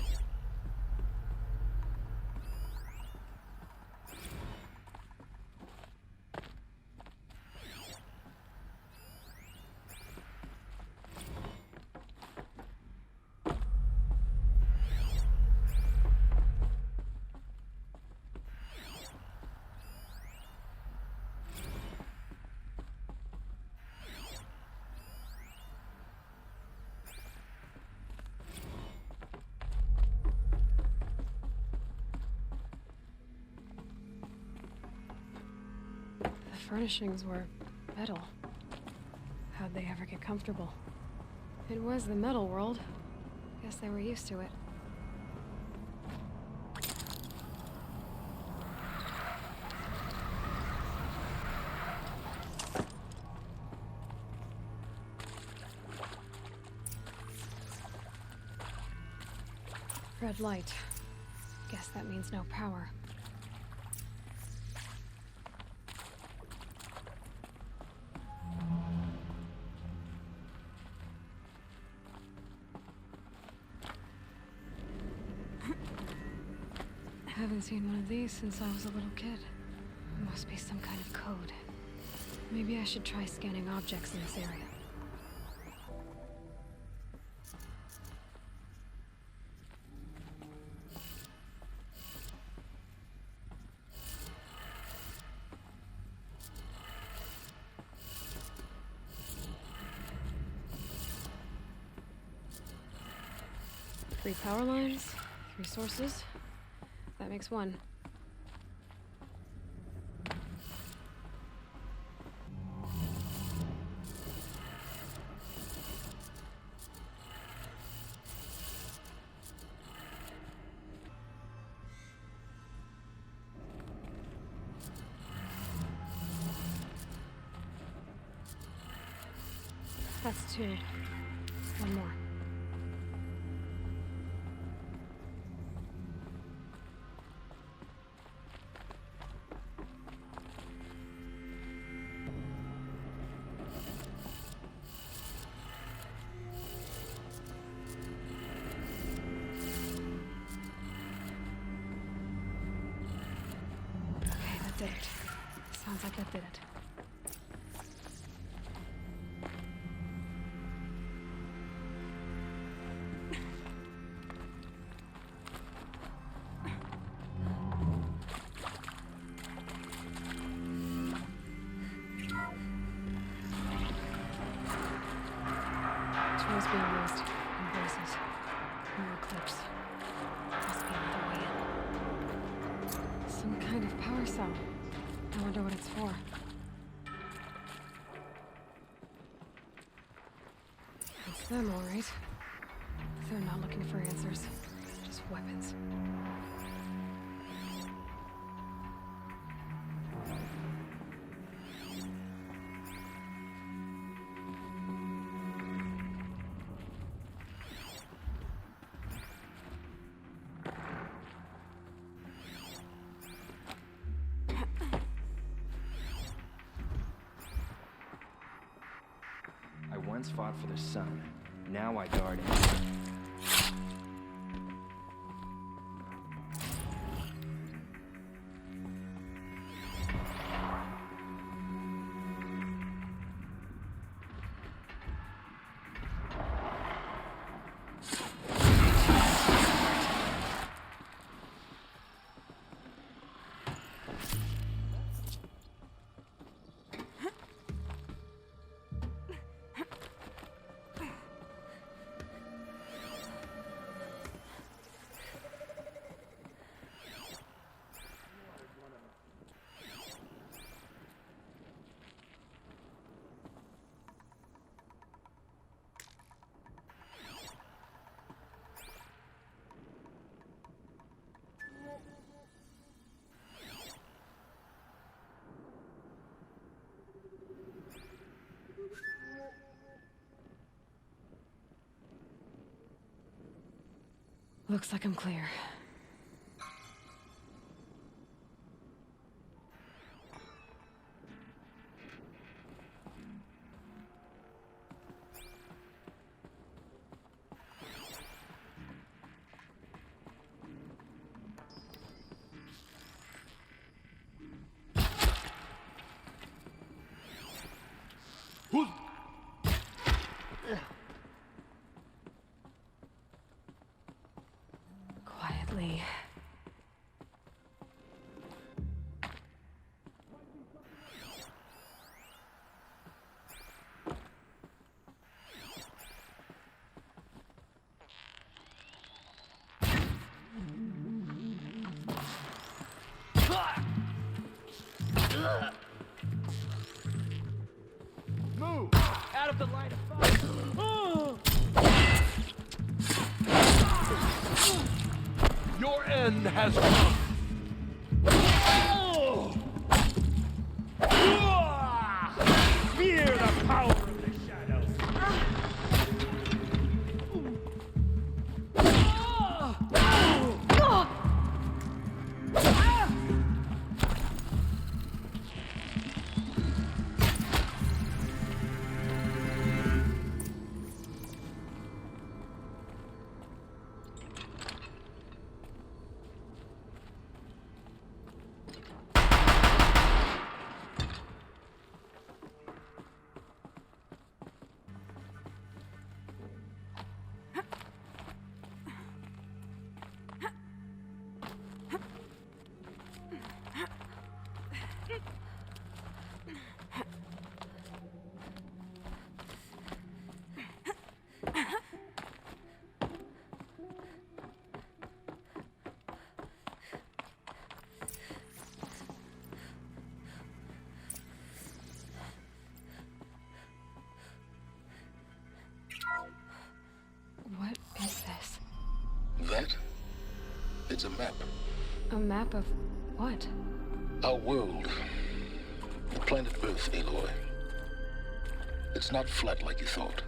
The furnishings were metal. How'd they ever get comfortable? It was the metal world. Guess they were used to it. Red light. Guess that means no power. Haven't seen one of these since I was a little kid. Must be some kind of code. Maybe I should try scanning objects in this area. Three power lines, 3 sources. That makes 1. That's 2. 1 more. did it. Sounds like that did it. Tools being used, and voices. More clips. Must be another way in. Some kind of power cell. I wonder what it's for. It's them, all right. They're not looking for answers, just weapons. I once fought for the sun. Now I guard it. Looks like I'm clear. Quietly. Move! Out of the line of fire! Your end has come. Fear the power of the shadows. What is this? That? It's a map. A map of what? Our world. The planet Earth, Aloy. It's not flat like you thought.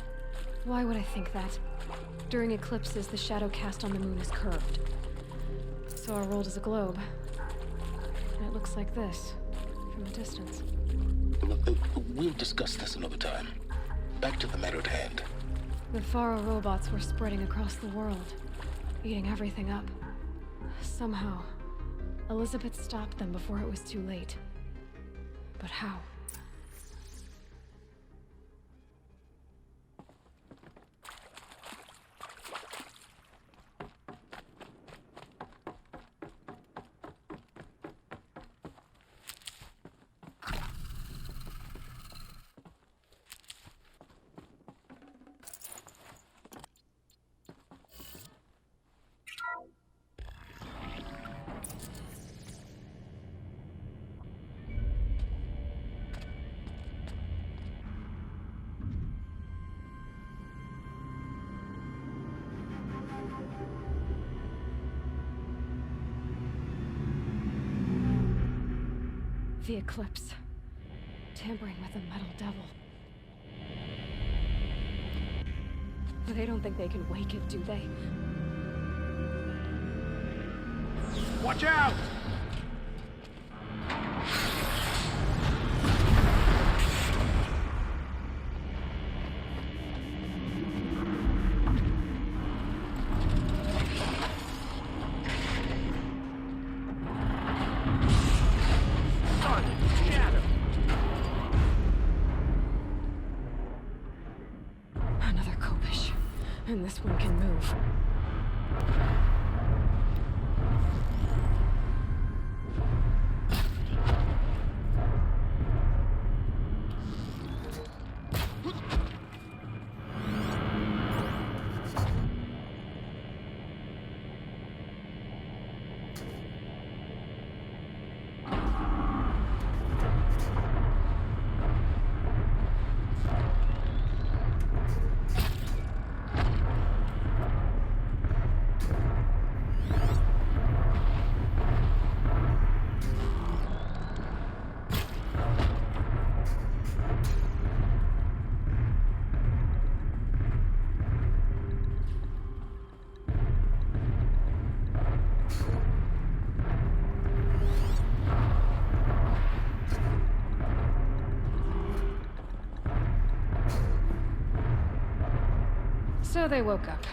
Why would I think that? During eclipses, the shadow cast on the moon is curved. So our world is a globe. And it looks like this, from a distance. We'll discuss this another time. Back to the matter at hand. The Faro robots were spreading across the world, eating everything up. Somehow, Elizabeth stopped them before it was too late. But how? The Eclipse. Tampering with the Metal Devil. They don't think they can wake it, do they? Watch out! Another Kopish. And this one can move. So they woke up.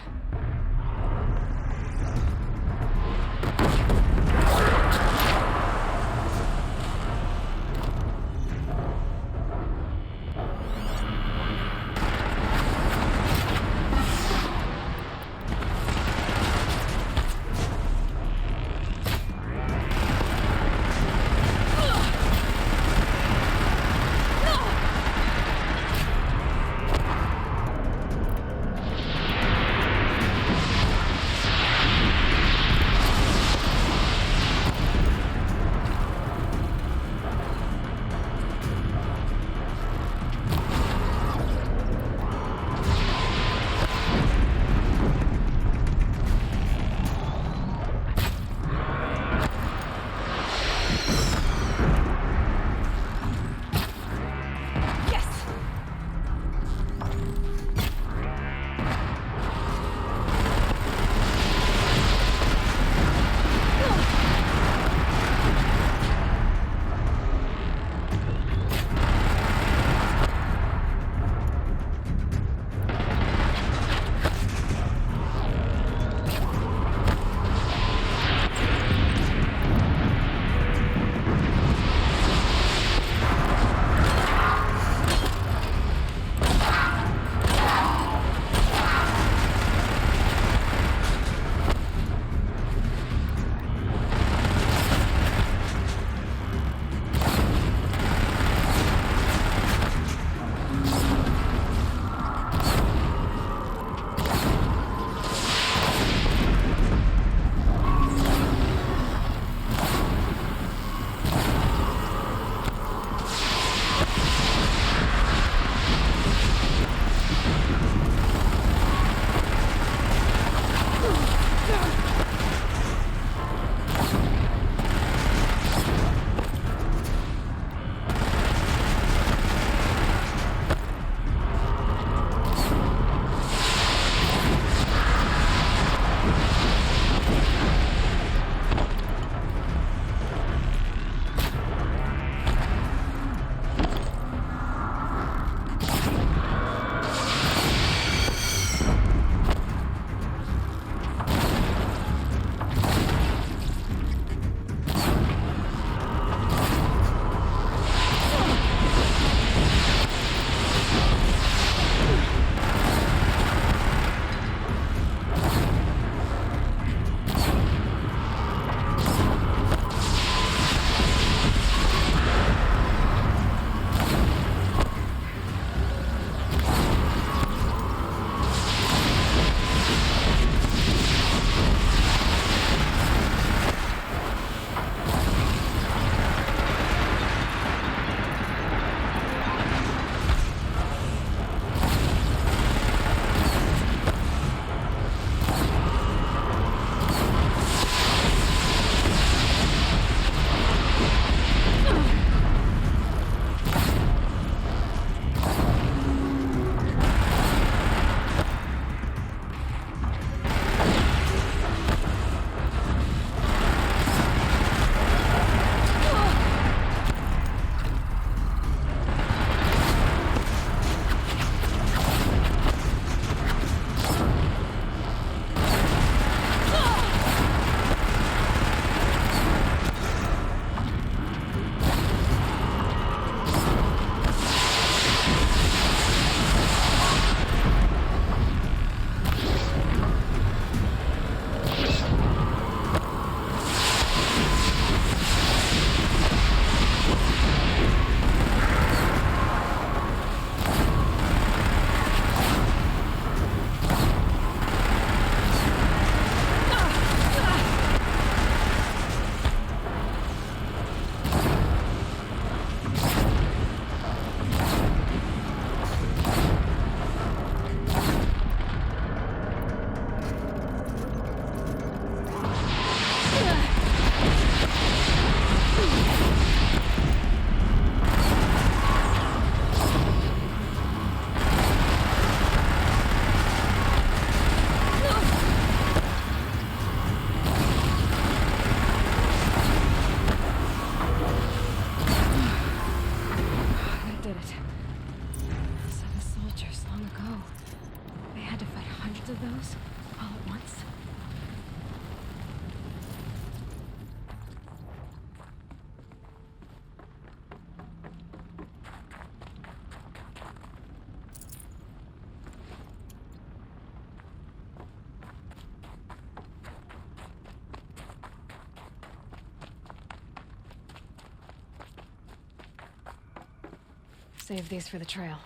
save these for the trail.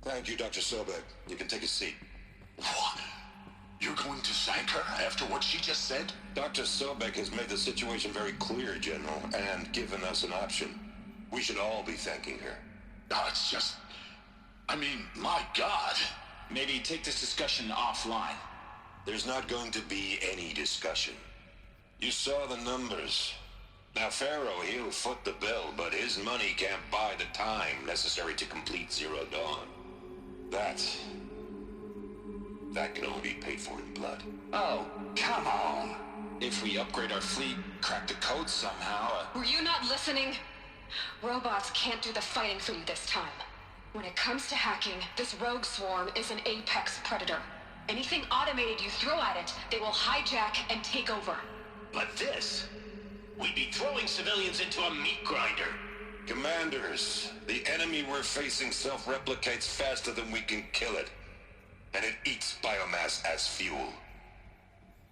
Thank you, Dr. Sobek. You can take a seat. What? You're going to thank her after what she just said? Dr. Sobek has made the situation very clear, General, and given us an option. We should all be thanking her. No, it's just... I mean, my God. Maybe take this discussion offline. There's not going to be any discussion. You saw the numbers. Now, Pharaoh, he'll foot the bill, but his money can't buy the time necessary to complete Zero Dawn. That can only be paid for in blood. Oh, come on. If we upgrade our fleet, crack the code somehow... Were you not listening? Robots can't do the fighting for you this time. When it comes to hacking, this rogue swarm is an apex predator. Anything automated you throw at it, they will hijack and take over. But this... We'd be throwing civilians into a meat grinder. Commanders, the enemy we're facing self-replicates faster than we can kill it. And it eats biomass as fuel.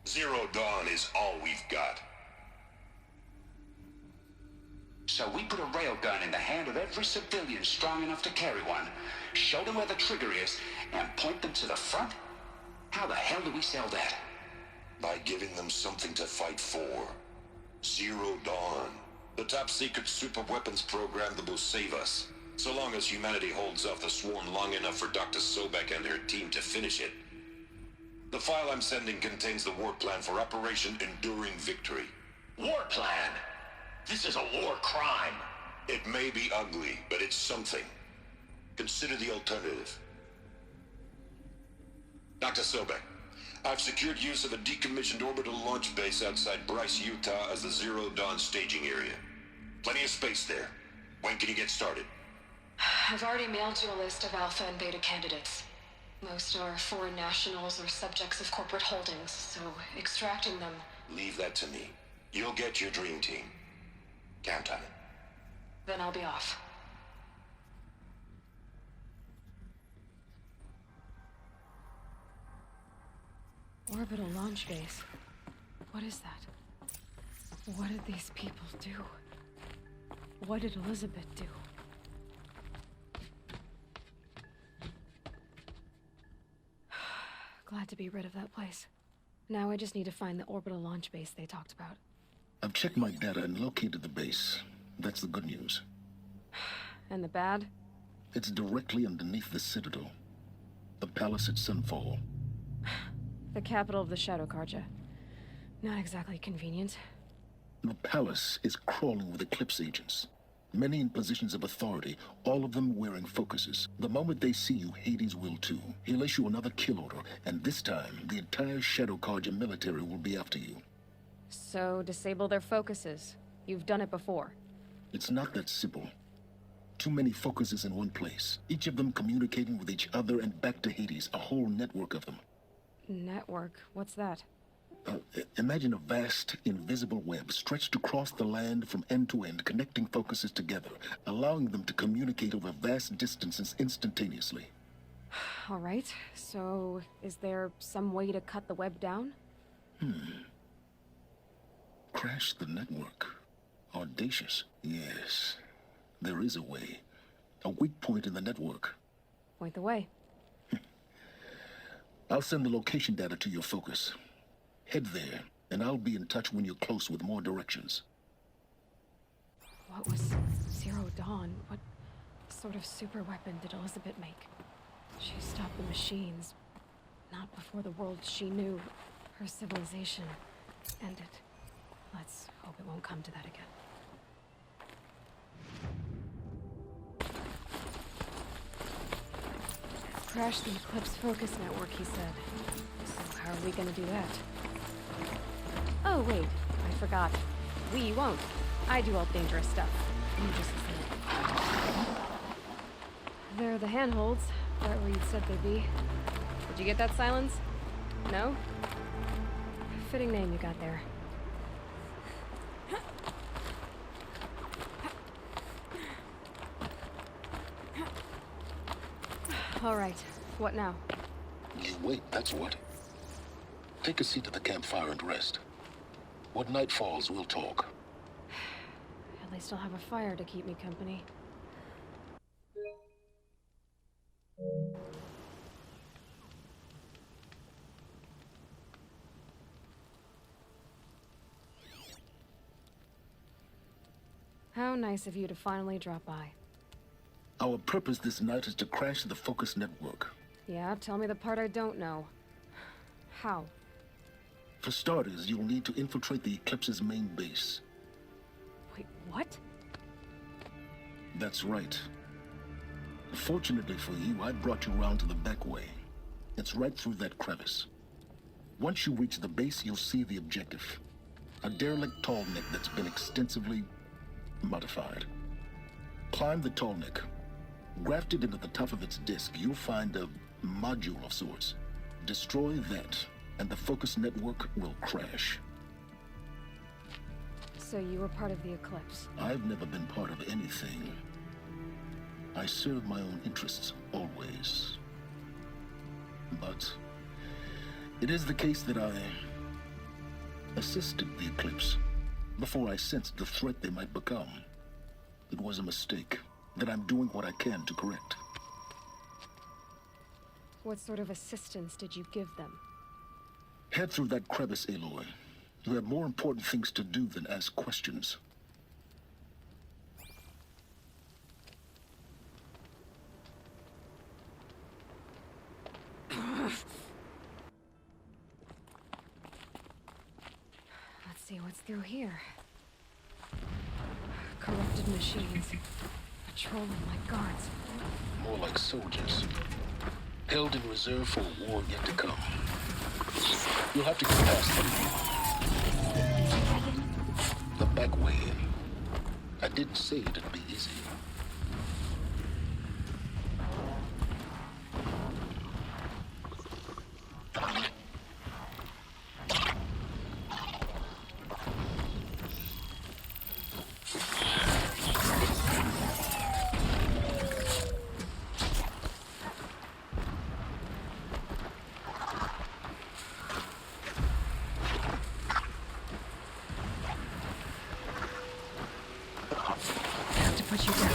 Zero Dawn is all we've got. So we put a railgun in the hand of every civilian strong enough to carry one, show them where the trigger is, and point them to the front? How the hell do we sell that? By giving them something to fight for. Zero Dawn. The top-secret superweapons program that will save us. So long as humanity holds off the swarm long enough for Dr. Sobek and her team to finish it. The file I'm sending contains the war plan for Operation Enduring Victory. War plan? This is a war crime. It may be ugly, but it's something. Consider the alternative. Dr. Sobek, I've secured use of a decommissioned orbital launch base outside Bryce, Utah as the Zero Dawn staging area. Plenty of space there. When can you get started? I've already mailed you a list of Alpha and Beta candidates. Most are foreign nationals or subjects of corporate holdings, so extracting them... Leave that to me. You'll get your dream team. Count on it. Then I'll be off. Orbital launch base. What is that? What did these people do? What did Elizabeth do? Glad to be rid of that place. Now I just need to find the orbital launch base they talked about. I've checked my data and located the base. That's the good news. And the bad? It's directly underneath the Citadel. The palace at Sunfall. The capital of the Shadow Carja. Not exactly convenient. The palace is crawling with Eclipse agents. Many in positions of authority, all of them wearing focuses. The moment they see you, Hades will too. He'll issue another kill order, and this time, the entire Shadow Carja military will be after you. So, disable their focuses. You've done it before. It's not that simple. Too many focuses in one place. Each of them communicating with each other and back to Hades, a whole network of them. Network? What's that? Imagine a vast, invisible web stretched across the land from end to end, connecting focuses together, allowing them to communicate over vast distances instantaneously. All right, so is there some way to cut the web down? Crash the network. Audacious. Yes, there is a way. A weak point in the network. Point the way. I'll send the location data to your focus. Head there, and I'll be in touch when you're close with more directions. What was Zero Dawn? What sort of super weapon did Elizabeth make? She stopped the machines. Not before the world she knew, her civilization, ended. Let's hope it won't come to that again. Crash the Eclipse Focus Network, he said. So how are we gonna do that? Oh, wait. I forgot. We won't. I do all dangerous stuff. You just listen. They're the handholds, right where you said they'd be. Did you get that, Silence? No? Fitting name you got there. All right, what now? You wait, that's what. Take a seat at the campfire and rest. When night falls, we'll talk. At least I'll have a fire to keep me company. How nice of you to finally drop by. Our purpose this night is to crash the Focus network. Yeah, tell me the part I don't know. How? For starters, you'll need to infiltrate the Eclipse's main base. Wait, what? That's right. Fortunately for you, I brought you around to the back way. It's right through that crevice. Once you reach the base, you'll see the objective. A derelict tall neck that's been extensively modified. Climb the tall neck. Grafted into the top of its disk, you'll find a module of sorts. Destroy that, and the Focus network will crash. So you were part of the Eclipse? I've never been part of anything. I serve my own interests, always. But it is the case that I assisted the Eclipse before I sensed the threat they might become. It was a mistake that I'm doing what I can to correct. What sort of assistance did you give them? Head through that crevice, Aloy. You have more important things to do than ask questions. Let's see what's through here. Corrupted machines. Patrolling like guards. More like soldiers. Held in reserve for a war yet to come. You'll have to get past them. The back way in. I didn't say it'd be easy. Put you down.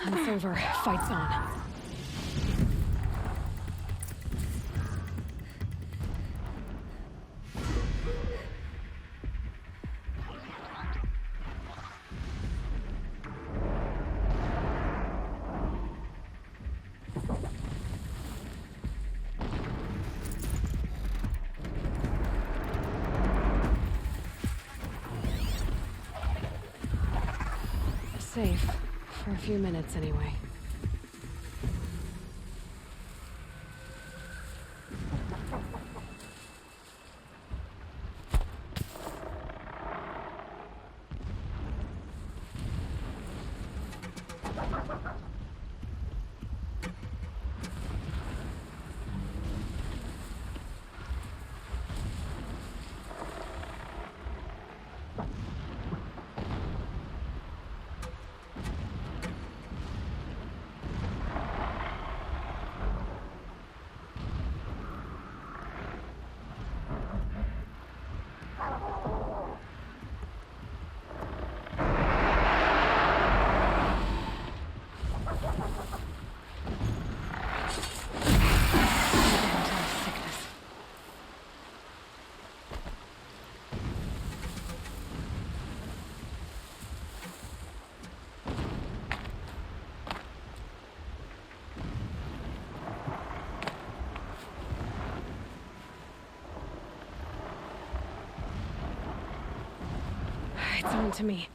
Hunt's over. Fight's on. safe. For a few minutes, anyway. It's on to me.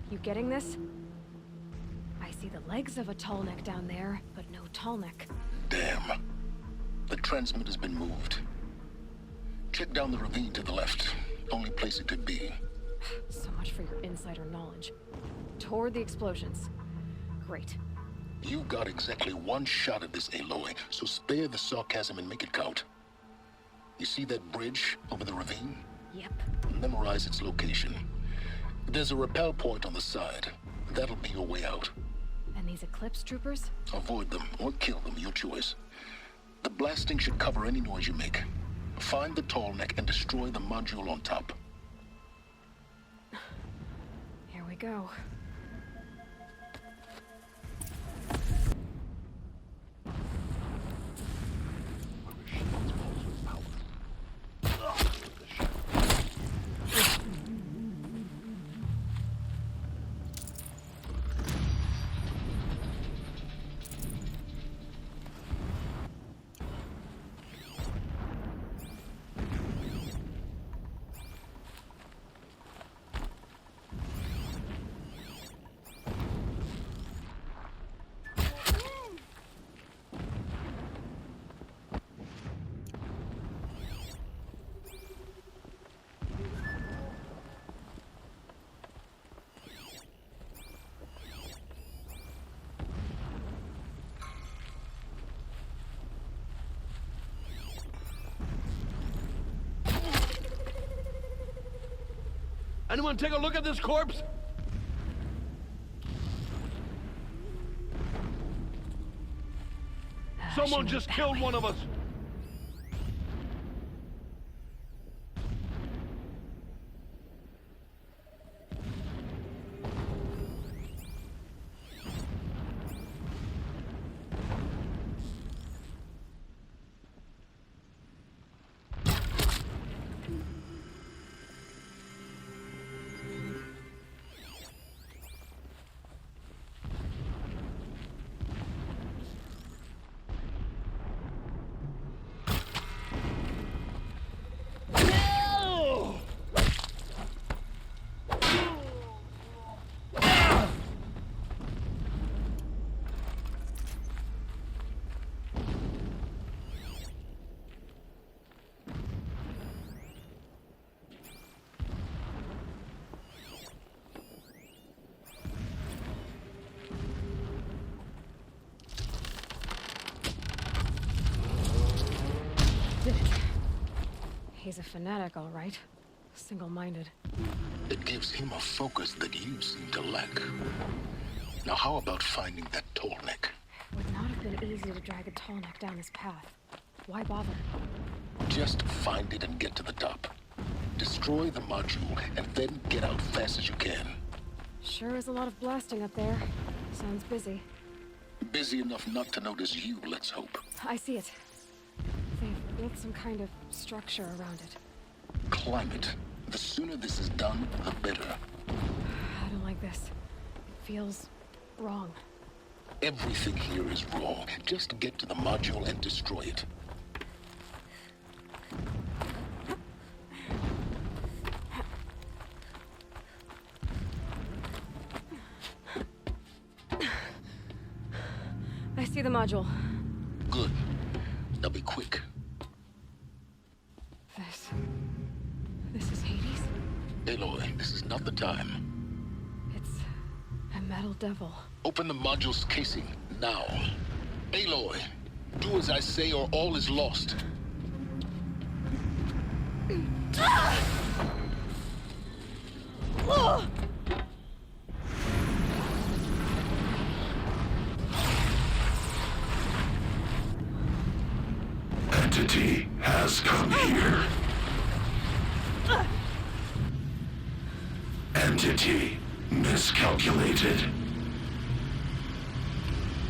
You getting this? I see the legs of a tall neck down there, but no tall neck. Damn. The transmitter's been moved. Check down the ravine to the left. Only place it could be. So much for your insider knowledge. Toward the explosions. Great. You got exactly one shot at this, Aloy, so spare the sarcasm and make it count. You see that bridge over the ravine? Yep. Memorize its location. There's a rappel point on the side. That'll be your way out. And these Eclipse troopers? Avoid them or kill them, your choice. The blasting should cover any noise you make. Find the tall neck and destroy the module on top. Here we go. Anyone take a look at this corpse? Someone just killed one of us. He's a fanatic, all right. Single-minded. It gives him a focus that you seem to lack. Now how about finding that tall neck? Would not have been easy to drag a tall neck down this path. Why bother? Just find it and get to the top. Destroy the module, and then get out fast as you can. Sure is a lot of blasting up there. Sounds busy. Busy enough not to notice you, let's hope. I see it. They've built some kind of structure around it. Climb it. The sooner this is done, the better. I don't like this. Feels wrong. Everything here is wrong. Just get to the module and destroy it. I see the module. Good. Now be quick. This is Hades? Aloy, this is not the time. It's a metal devil. Open the module's casing, now. Aloy, do as I say or all is lost. Entity has come here. Entity miscalculated.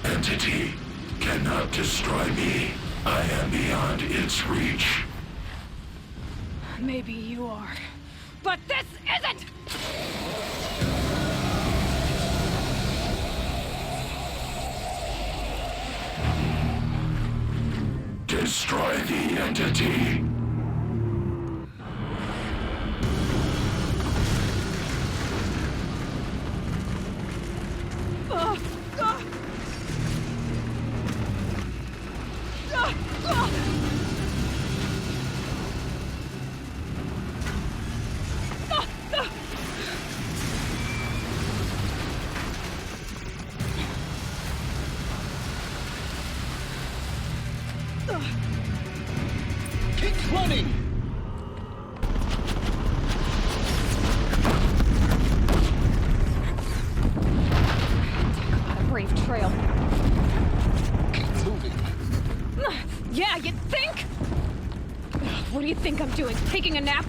Entity cannot destroy me. I am beyond its reach. Maybe you are. But this isn't! Destroy the entity. Keep running! A brave trail. Keep moving. Yeah, you'd think? What do you think I'm doing? Taking a nap?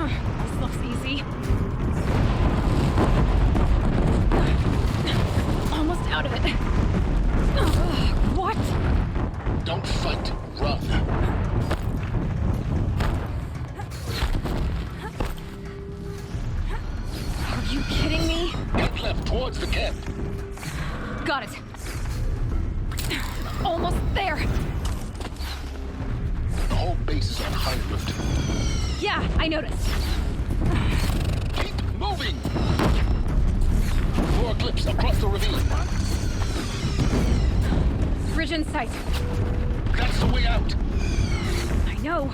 This looks easy. Almost out of it. What? Don't fight. Run. Are you kidding me? Head left towards the camp. Got it. Almost there. The whole base is on high alert. Yeah, I noticed. Keep moving! 4 clips across the ravine. Bridge in sight. That's the way out. I know.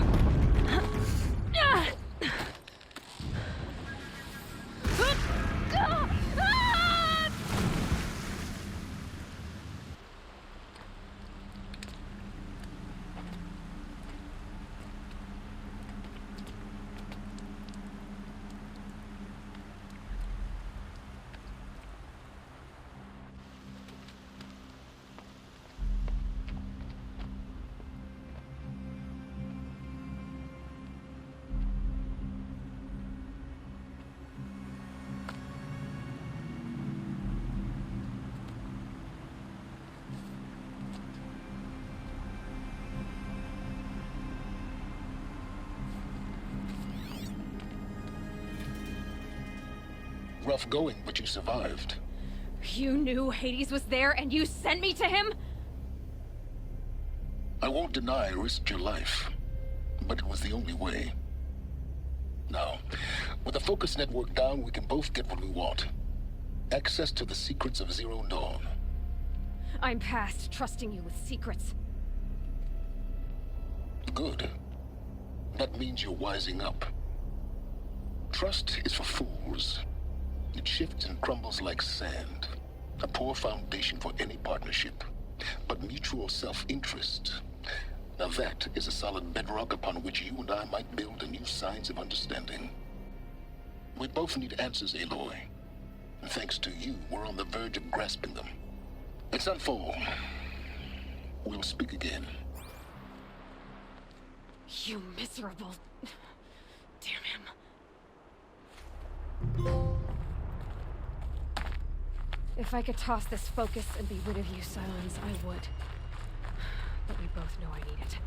Rough going, but you survived. You knew Hades was there and you sent me to him? I won't deny I risked your life, but it was the only way. Now, with the focus network down, we can both get what we want. Access to the secrets of Zero Dawn. I'm past trusting you with secrets. Good. That means you're wising up. Trust is for fools. It shifts and crumbles like sand. A poor foundation for any partnership. But mutual self-interest, Now that is a solid bedrock upon which you and I might build anew signs of understanding. We both need answers, Aloy. And thanks to you, we're on the verge of grasping them. It's unfold. We'll speak again. You miserable... Damn him. If I could toss this focus and be rid of you, Silence, I would. But we both know I need it.